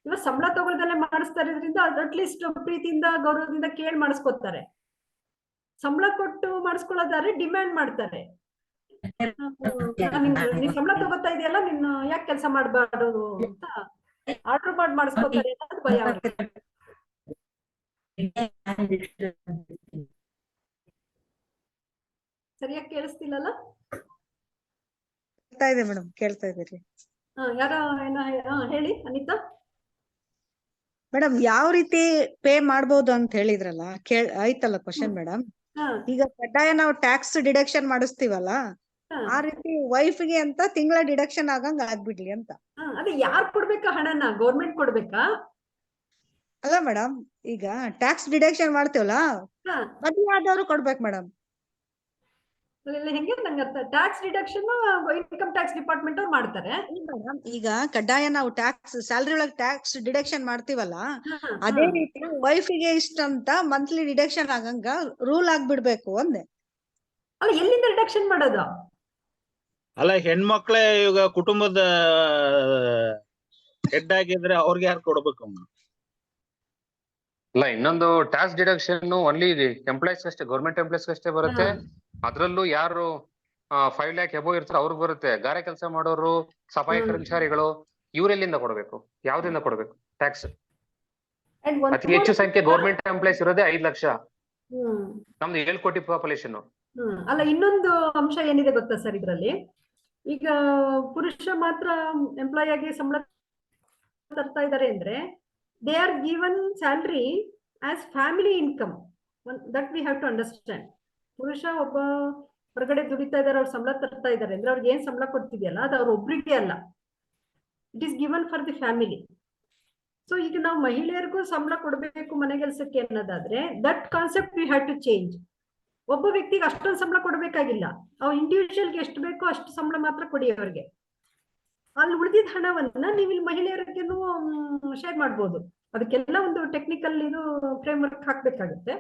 ಇವಾಗ ಸಂಬಳ ತಗೊಳ್ದಲ್ಲೇ ಮಾಡಿಸ್ತಾ ಇರೋದ್ರಿಂದ ಅಟ್ಲೀಸ್ಟ್ ಪ್ರೀತಿಯಿಂದ ಗೌರವದಿಂದ ಕೇಳಿ ಮಾಡಿಸ್ಕೊತಾರೆ. ಸಂಬಳ ಕೊಟ್ಟು ಮಾಡಿಸ್ಕೊಳ್ಳೋದಾದ್ರೆ ಡಿಮ್ಯಾಂಡ್ ಮಾಡ್ತಾರೆ. ನೀನ್ ಸಂಬಳ ತಗೋತಾ ಇದೆಯಲ್ಲ, ನಿನ್ನ ಯಾಕೆ ಕೆಲಸ ಮಾಡ್ಬಾರ್ದು ಅಂತ ಆರ್ಡರ್ ಮಾಡಿ ಮಾಡಿಸ್ಕೊತಾರೆ ಅನ್ನೋದು ಭಯ ಅವ್ರಿಗೆ. ಸರಿಯಾಗಿ ಕೇಳಿಸ್ತಿಲ್ಲಲ್ಲ? ಕೇಳ್ತಾ ಇದೆ ಮೇಡಮ್, ಕೇಳ್ತಾ ಇದ್ದೀರಿ. ಯಾರ ಹೇಳಿ ಅನಿತಾ ಮೇಡಮ್. ಯಾವ ರೀತಿ ಪೇ ಮಾಡ್ಬೋದು ಅಂತ ಹೇಳಿದ್ರಲ್ಲ, ಆಯ್ತಲ್ಲ ಕ್ವಶನ್ ಮೇಡಮ್. ಈಗ ಕಡ್ಡಾಯ ನಾವು ಟ್ಯಾಕ್ಸ್ ಡಿಡಕ್ಷನ್ ಮಾಡಿಸ್ತೀವಲ್ಲ, ಆ ರೀತಿ ವೈಫ್ಗೆ ಅಂತ ತಿಂಗಳ ಡಿಡಕ್ಷನ್ ಆಗಂಗ ಆಗ್ಬಿಡ್ಲಿ ಅಂತ. ಅದೇ ಯಾರು ಕೊಡ್ಬೇಕಾ ಹಣನ? ಗೌರ್ಮೆಂಟ್ ಕೊಡ್ಬೇಕಾ? ಅಲ್ಲ ಮೇಡಮ್, ಈಗ ಟ್ಯಾಕ್ಸ್ ಡಿಡಕ್ಷನ್ ಮಾಡ್ತೀವಲ್ಲ, ಮದುವೆ ಆದವ್ರು ಕೊಡ್ಬೇಕು ಮೇಡಮ್. ಹೆಂಗೆ ನಂಗೆ tax deduction income tax department ಅವ್ರು ಮಾಡ್ತಾರೆ. ಈಗ ಕಡ್ಡಾಯ ನಾವು ಟ್ಯಾಕ್ಸ್ ಸ್ಯಾಲರಿ ಒಳಗೆ ಟ್ಯಾಕ್ಸ್ ಡಿಡಕ್ಷನ್ ಮಾಡ್ತೀವಲ್ಲ, ಅದೇ ರೀತಿ ವೈಫ್ಗೆ ಇಷ್ಟಂತ ಮಂತ್ಲಿ ಡಿಡಕ್ಷನ್ ಆಗಂಗ ರೂಲ್ ಆಗ್ಬಿಡ್ಬೇಕು ಅಂದೆ. ಅಲ್ಲ, ಎಲ್ಲಿಂದ ಡಿಡಕ್ಷನ್ ಮಾಡೋದು? ಅಲ್ಲ, ಹೆಣ್ಮಕ್ಳೇ ಈಗ ಕುಟುಂಬದ ಹೆಡ್ ಆಗಿದ್ರೆ ಅವ್ರಿಗೆ ಯಾರು ಕೊಡ್ಬೇಕು? ಇಲ್ಲ, ಇನ್ನೊಂದು ಟ್ಯಾಕ್ಸ್ ಡಿಡಕ್ಷನ್ ಓನ್ಲಿ ಎಂಪ್ಲಾಯ್ಸ್ ಅಷ್ಟೇ, ಗೌರ್ಮೆಂಟ್ ಎಂಪ್ಲಾಯ್ಸ್ ಅಷ್ಟೇ ಬರುತ್ತೆ. ಅದ್ರಲ್ಲೂ ಯಾರು 5 lakh ಎಬೋ ಇರ್ತಾರೆ ಅವ್ರಿಗೆ ಬರುತ್ತೆ. ಗಾರೆ ಕೆಲಸ ಮಾಡೋರು, ಸಫಾಯಿ ಕರ್ಮಚಾರಿಗಳು, ಇವರೆಲ್ಲಿಂದ ಕೊಡ್ಬೇಕು? ಯಾವ್ದ್ರಿಂದ ಕೊಡ್ಬೇಕು ಟ್ಯಾಕ್ಸ್? ಅತಿ ಹೆಚ್ಚು ಸಂಖ್ಯೆ ಗೌರ್ಮೆಂಟ್ ಎಂಪ್ಲಾಯ್ಸ್ ಇರೋದೇ 5 ಲಕ್ಷ. ನಮ್ದು 7 ಕೋಟಿ ಪಾಪ್ಯುಲೇಷನ್. ಅಲ್ಲ, ಇನ್ನೊಂದು ಅಂಶ ಏನಿದೆ ಗೊತ್ತಾ ಸರ್ ಇದ್ರಲ್ಲಿ? ಈಗ ಪುರುಷ ಮಾತ್ರ ಎಂಪ್ಲಾಯ್ ಆಗಿ ಸಂಬಳ ತರ್ತಾ ಇದ್ದಾರೆ ಅಂದ್ರೆ, they are given salary as family income. That we have to understand. ಪುರುಷ ಒಬ್ಬ ಹೊರಗಡೆ ದುಡಿತಾ ಇದಾರೆ, ಅವ್ರು ಸಂಬಳ ತರ್ತಾ ಇದಾರೆ ಅಂದ್ರೆ ಅವ್ರಿಗೆ ಏನ್ ಸಂಬಳ ಕೊಡ್ತಿದೆಯಲ್ಲ ಅದು ಅವ್ರ ಒಬ್ರಿಗೆ ಅಲ್ಲ, it is given for the family. So ಈಗ ನಾವು ಮಹಿಳೆಯರಿಗೂ ಸಂಬಳ ಕೊಡಬೇಕು ಮನೆ ಕೆಲಸಕ್ಕೆ ಅನ್ನೋದಾದ್ರೆ, that concept we have to change. ಒಬ್ಬ ವ್ಯಕ್ತಿಗೆ ಅಷ್ಟೊಂದು ಸಂಬಳ ಕೊಡಬೇಕಾಗಿಲ್ಲ, ಅವ್ರು ಇಂಡಿವಿಜುವಲ್ಗೆ ಎಷ್ಟು ಬೇಕೋ ಅಷ್ಟು ಸಂಬಳ ಮಾತ್ರ ಕೊಡಿ ಅವ್ರಿಗೆ. ಅಲ್ಲಿ ಉಳಿದಿದ್ದ ಹಣವನ್ನ ನೀವು ಇಲ್ಲಿ ಮಹಿಳೆಯರಿಗೇನು ಶೇರ್ ಮಾಡ್ಬೋದು. ಅದಕ್ಕೆಲ್ಲ ಒಂದು ಟೆಕ್ನಿಕಲ್ ಫ್ರೇಮ್ ವರ್ಕ್ ಹಾಕ್ಬೇಕಾಗುತ್ತೆ.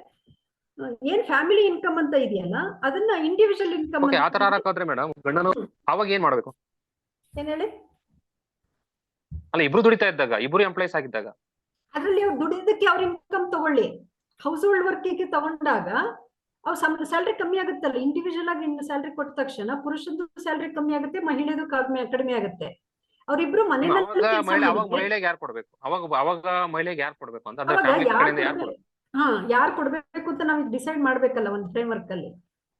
ಏನ್ ಫ್ಯಾಮಿಲಿ ಇನ್ಕಮ್ ಅಂತ ಇದೆಯಲ್ಲ, ಅದನ್ನ ಇಂಡಿವಿಜುವಲ್ ಇನ್ಕಮ್ ಮೇಡಮ್. ಗಂಡನು ಅವಾಗ ಏನ್ ಮಾಡ್ಬೇಕು? ಏನ್ ಹೇಳಿ? ಅಲ್ಲ, ಇಬ್ರು ದುಡಿತಾ ಇದ್ದಾಗ, ಇಬ್ರು ಎಂಪ್ಲಾಯ್ಸ್ ಆಗಿದ್ದಾಗ, ಅದ್ರಲ್ಲಿ ಅವ್ರು ದುಡಿಯೋದಕ್ಕೆ ಅವ್ರ ಇನ್ಕಮ್ ತಗೊಳ್ಳಿ. ಹೌಸ್ ಹೋಲ್ಡ್ ವರ್ಕಿಗೆ ತಗೊಂಡಾಗ ಅವ್ರ ಸ್ಯಾಲ್ರಿ ಕಮ್ಮಿ ಆಗುತ್ತಲ್ಲ. ಇಂಡಿವಿಜುವಲ್ ಆಗಿ ಸ್ಯಾಲ್ರಿ ಕೊಟ್ಟ ತಕ್ಷಣ ಪುರುಷದ್ದು ಸ್ಯಾಲ್ರಿ ಕಮ್ಮಿ ಆಗುತ್ತೆ, ಮಹಿಳೆದು ಕಡಿಮೆ ಆಗುತ್ತೆ. ಅವ್ರಿಬ್ರು ಮನೆಯಲ್ಲಿ ಮಹಿಳೆಗೆ ಯಾರು ಕೊಡ್ಬೇಕು? ಅವಾಗ ಮಹಿಳೆಗೆ ಯಾರು ಕೊಡ್ಬೇಕು ಅಂತ ಯಾರು ಕೊಡ್ಬೇಕು ಅಂತ ನಾವು ಡಿಸೈಡ್ ಮಾಡ್ಬೇಕಲ್ಲ ಒಂದು ಫ್ರೇಮ್ ವರ್ಕ್ ಅಲ್ಲಿ.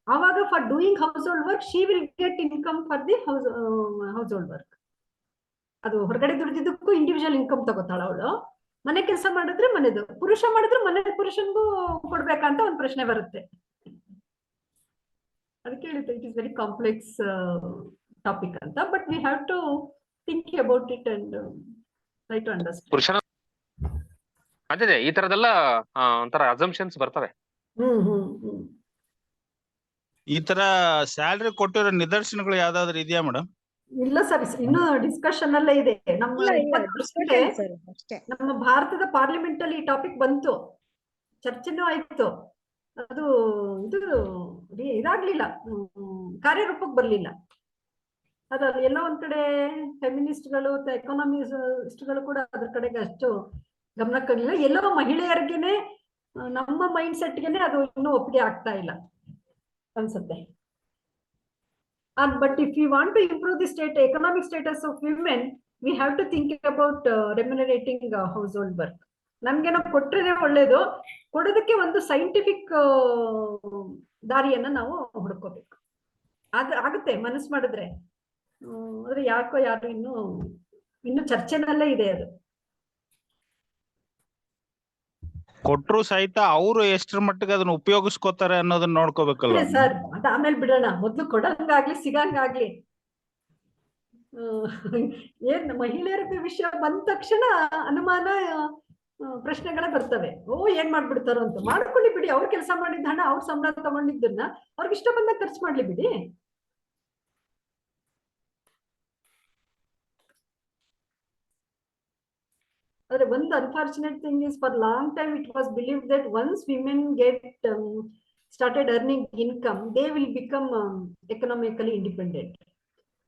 ಅವಾಗ for doing house hold work she will get income for the house hold work. ಅದು ಹೊರಗಡೆ ದುಡಿದಿದ್ದಕ್ಕೂ ಇಂಡಿವಿಜುವಲ್ ಇನ್ಕಮ್ ತಗೋತಾಳ ಅವಳು. ಮನೆ ಕೆಲಸ ಮಾಡಿದ್ರೆ ಮನೆದು, ಪುರುಷ ಮಾಡಿದ್ರೆ ಮನೆ ಪುರುಷನ್ಗೂ ಕೊಡ್ಬೇಕಂತ ಒಂದು ಪ್ರಶ್ನೆ ಬರುತ್ತೆ. ಅದಕ್ಕೆ ಹೇಳಿದ್ದು it is very complex topic ಅಂತ, but we have to think about it and try to understand. ಪುರುಷನ ಅದೇ ಈ ತರದೆಲ್ಲ ಒಂಥರ ಅಸಂಪ್ಷನ್ಸ್ ಬರ್ತವೆ. ಈ ತರ ಸ್ಯಾಲ್ರಿ ಕೊಟ್ಟಿರೋ ನಿದರ್ಶನಗಳು ಯಾವ್ದಾದ್ರು ಇದೆಯಾ ಮೇಡಮ್? ಇಲ್ಲ ಸರ್, ಇನ್ನು ಡಿಸ್ಕಷನ್ ಅಲ್ಲೇ ಇದೆ. ನಮ್ಮ ಭಾರತದ ಪಾರ್ಲಿಮೆಂಟ್ ಅಲ್ಲಿ ಈ ಟಾಪಿಕ್ ಬಂತು, ಚರ್ಚೆನೂ ಆಯ್ತು. ಅದು ಇದು ಇದಾಗ್ಲಿಲ್ಲ, ಕಾರ್ಯರೂಪಕ್ಕೆ ಬರ್ಲಿಲ್ಲ. ಅದ್ರಲ್ಲಿ ಎಲ್ಲೋ ಒಂದ್ ಕಡೆ ಫೆಮಿನಿಸ್ಟ್ಗಳು, ಎಕಾನಮಿಸ್ಟ್ಗಳು ಕೂಡ ಅದ್ರ ಕಡೆಗೆ ಅಷ್ಟು ಗಮನ ಕೊಡಲಿಲ್ಲ. ಎಲ್ಲೋ ಮಹಿಳೆಯರಿಗೆನೆ, ನಮ್ಮ ಮೈಂಡ್ ಸೆಟ್ಗೆನೆ ಅದು ಇನ್ನೂ ಒಪ್ಪಿಗೆ ಆಗ್ತಾ ಇಲ್ಲ ಅನ್ಸುತ್ತೆ. But if we want to improve the economic status of women, we have to think about remunerating household work. ನಮ್ಗೇನೋ ಕೊಟ್ರೇನೆ ಒಳ್ಳೇದು, ಕೊಡೋದಕ್ಕೆ ಒಂದು ಸೈಂಟಿಫಿಕ್ ದಾರಿಯನ್ನ ನಾವು ಹುಡ್ಕೋಬೇಕು. ಆಗುತ್ತೆ ಮನಸ್ಸು ಮಾಡಿದ್ರೆ. ಆದ್ರೆ ಯಾಕೋ ಯಾರು ಇನ್ನು ಚರ್ಚೆನಲ್ಲೇ ಇದೆ ಅದು. ಕೊಟ್ರು ಸಹಿತ ಅವರು ಎಷ್ಟರ ಮಟ್ಟಿಗೆ ಅದನ್ನ ಉಪಯೋಗಿಸ್ಕೋತಾರೆ ಅನ್ನೋದನ್ನ ನೋಡ್ಕೋಬೇಕಲ್ಲ ಸರ್. ಅದ ಆಮೇಲೆ ಬಿಡೋಣ, ಮೊದ್ಲು ಕೊಡಂಗಾಗ್ಲಿ ಸಿಗಂಗಾಗ್ಲಿ. ಏನ್ ಮಹಿಳೆಯರ ವಿಷಯ ಬಂದ ತಕ್ಷಣ ಅನುಮಾನ, ಪ್ರಶ್ನೆಗಳೇ ಬರ್ತವೆ. ಏನ್ ಮಾಡ್ಬಿಡ್ತಾರೋ ಅಂತ. ಮಾಡ್ಕೊಳ್ಳಿ ಬಿಡಿ, ಅವ್ರು ಕೆಲಸ ಮಾಡಿದ ಹಣ, ಅವ್ರ ಸಂಬಳ ತಗೊಂಡಿದ್ದನ್ನ ಅವ್ರಿಗೆ ಇಷ್ಟ ಬಂದಾಗ ಖರ್ಚು ಮಾಡ್ಲಿ ಬಿಡಿ. But one unfortunate thing is, for a long time it was believed that once women started earning income, they will become economically independent.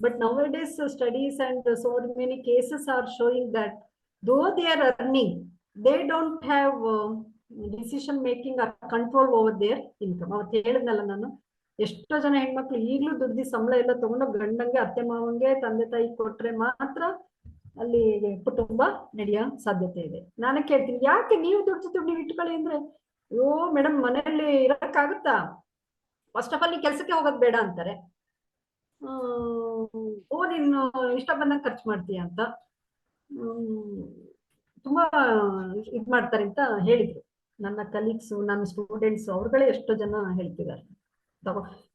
But nowadays studies and so many cases are showing that though they are earning, they don't have decision making or control over their income. ಅವತ್ತು ಹೇಳಿದ್ನಲ್ಲ ನಾನು, ಎಷ್ಟೋ ಜನ ಹೆಣ್ಮಕ್ಳು ಈಗಲೂ ದುಡ್ಡಿ ಸಂಬಳ ಎಲ್ಲ ತಗೊಂಡು ಗಂಡಂಗೆ, ಅತ್ತೆ ಮಾವಂಗೆ, ತಂದೆ ತಾಯಿ ಕೊಟ್ರೆ ಮಾತ್ರ ಅಲ್ಲಿ ಕುಟುಂಬ ನಡೆಯೋ ಸಾಧ್ಯತೆ ಇದೆ. ನಾನು ಕೇಳ್ತೀನಿ, ಯಾಕೆ ನೀವು ದುಡ್ಡು ಇಟ್ಕೊಳ್ಳಿ ಅಂದ್ರೆ, ಮೇಡಮ್ ಮನೆಯಲ್ಲಿ ಇರಕ್ಕಾಗುತ್ತಾ? ಫಸ್ಟ್ ಆಫ್ ಆಲ್ ನೀ ಕೆಲ್ಸಕ್ಕೆ ಹೋಗೋದ್ ಬೇಡ ಅಂತಾರೆ. ನೀನು ಇಷ್ಟ ಬಂದಂಗೆ ಖರ್ಚು ಮಾಡ್ತೀಯ ಅಂತ ತುಂಬಾ ಇದ್ ಮಾಡ್ತಾರೆ ಅಂತ ಹೇಳಿದ್ರು ನನ್ನ ಕಲೀಗ್ಸ್, ನನ್ನ ಸ್ಟೂಡೆಂಟ್ಸ್. ಅವ್ರುಗಳೇ ಎಷ್ಟೋ ಜನ ಹೇಳ್ತಿದ್ದಾರೆ,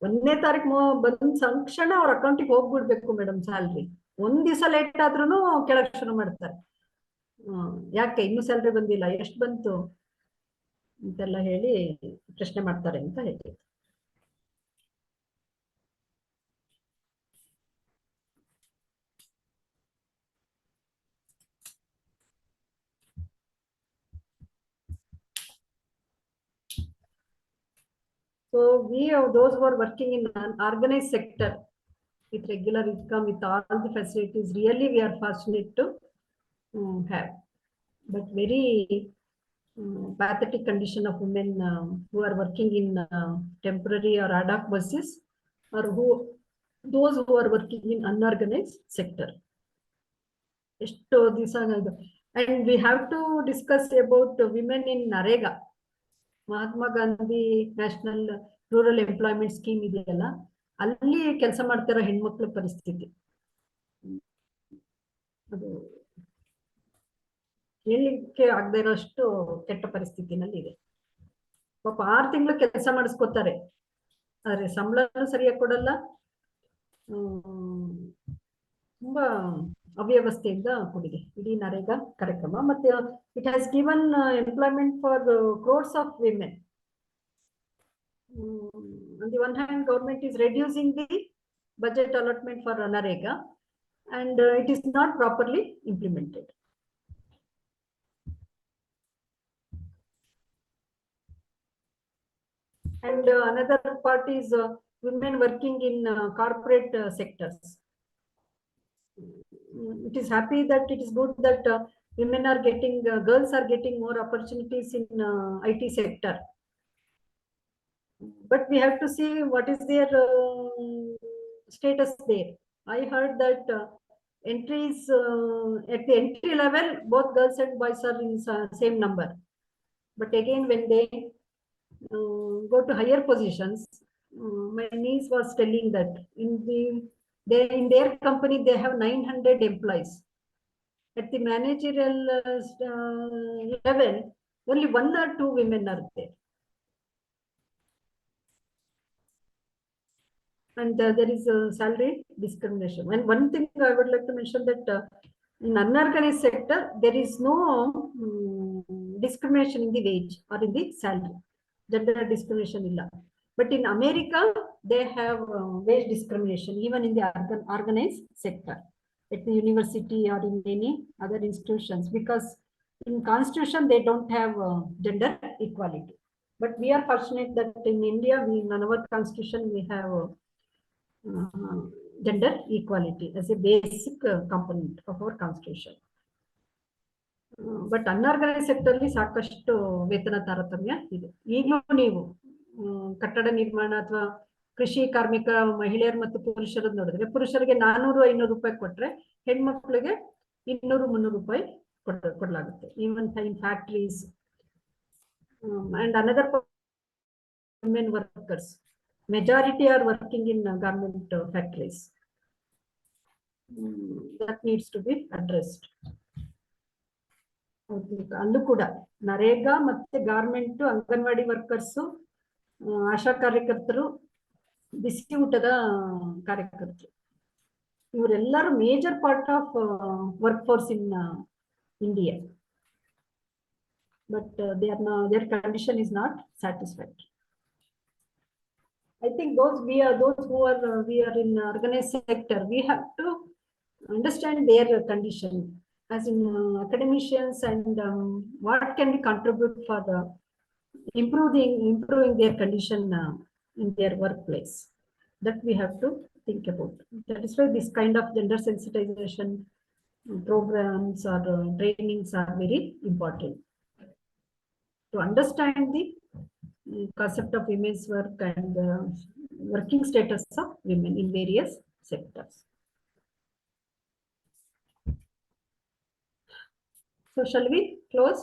1ನೇ ತಾರೀಕು ಬಂದ ತಕ್ಷಣ ಅವ್ರ ಅಕೌಂಟಿಗೆ ಹೋಗ್ಬಿಡ್ಬೇಕು ಮೇಡಮ್ ಸ್ಯಾಲ್ರಿ. ಒಂದ್ ದಿವಸ ಲೇಟ್ ಆದ್ರೂ ಕೆಳಕ್ ಶುರು ಮಾಡ್ತಾರೆ. ಯಾಕೆ ಇನ್ನೂ ಸ್ಯಾಲ್ರಿ ಬಂದಿಲ್ಲ, ಎಷ್ಟು ಬಂತು ಅಂತೆಲ್ಲ ಹೇಳಿ ಪ್ರಶ್ನೆ ಮಾಡ್ತಾರೆ ಅಂತ ಹೇಳ್ತೀವಿ. So we are those who are working in an organized sector with regular income, with all the facilities, really we are fortunate to have. But very pathetic condition of women who are working in temporary or ad hoc basis, or those who are working in unorganized sector. And we have to discuss about women in Narega. Mahatma Gandhi national rural employment scheme ಇದೆಯಲ್ಲ, ಅಲ್ಲಿ ಕೆಲಸ ಮಾಡ್ತಿರೋ ಹೆಣ್ಮಕ್ಳ ಪರಿಸ್ಥಿತಿ ಅದು ಹೇಳಲಿಕ್ಕೆ ಆಗದೆ ಇರೋಷ್ಟು ಕೆಟ್ಟ ಪರಿಸ್ಥಿತಿನಲ್ಲಿ ಇದೆ. ಪಾಪ 6 ತಿಂಗಳು ಕೆಲಸ ಮಾಡಿಸ್ಕೊತಾರೆ, ಆದ್ರೆ ಸಂಬಳನೂ ಸರಿಯಾಗಿ ಕೊಡಲ್ಲ. ತುಂಬಾ ಅವ್ಯವಸ್ಥೆಯಿಂದ ಕೂಡಿದೆ ಇಡೀ ನರೇಗಾ ಕಾರ್ಯಕ್ರಮ. ಮತ್ತೆ it has given employment for crores of women. On the one hand, government is reducing the budget allotment for Narega, and it is not properly implemented. And another part is women working in corporate sectors. It is happy that it is good that women are getting, girls are getting more opportunities in IT sector. But we have to see what is their status there. I heard that entries at the entry level, both girls and boys are in same number. But again, when they go to higher positions, my niece was telling that in their company they have 900 employees. At the managerial level, only 1 or 2 women are there. And there is a salary discrimination. And one thing I would like to mention that in unorganized sector, there is no discrimination in the wage or in the salary. Gender discrimination illa. But in America, they have wage discrimination even in the organized sector, at the university or in any other institutions, because in constitution they don't have gender equality. But we are fortunate that in India, in our constitution, we have gender equality as a basic component of our constitution. But unorganized sector ಅಲ್ಲಿ ಸಾಕಷ್ಟು ವೇತನ ತಾರತಮ್ಯ ಇದೆ. ಈಗಲೂ ನೀವು ಕಟ್ಟಡ ನಿರ್ಮಾಣ ಅಥವಾ ಕೃಷಿ ಕಾರ್ಮಿಕ ಮಹಿಳೆಯರು ಮತ್ತು ಪುರುಷರನ್ನು ನೋಡಿದ್ರೆ, ಪುರುಷರಿಗೆ 400-500 ರೂಪಾಯಿ ಕೊಟ್ರೆ ಹೆಣ್ಮಕ್ಳಿಗೆ 200-300 ರೂಪಾಯಿ ಕೊಡಲಾಗುತ್ತೆ. Even in factories and another women workers, majority are working in garment factories. That needs to be addressed. ಅಲ್ಲೂ ಕೂಡ ನರೇಗಾ ಮತ್ತೆ ಗಾರ್ಮೆಂಟ್, ಅಂಗನವಾಡಿ ವರ್ಕರ್ಸ್, ಆಶಾ ಕಾರ್ಯಕರ್ತರು, ಬಿಸಿ ಊಟದ ಕಾರ್ಯಕರ್ತರು, ಇವರೆಲ್ಲರೂ major part of work force in India. But their condition is not satisfactory. I think those who are in organized sector, we have to understand their condition as in academicians, and what can we contribute for the improving their condition in their workplace. That we have to think about. That is why this kind of gender sensitization programs or trainings are very important to understand the concept of women's work and working status of women in various sectors. So shall we close?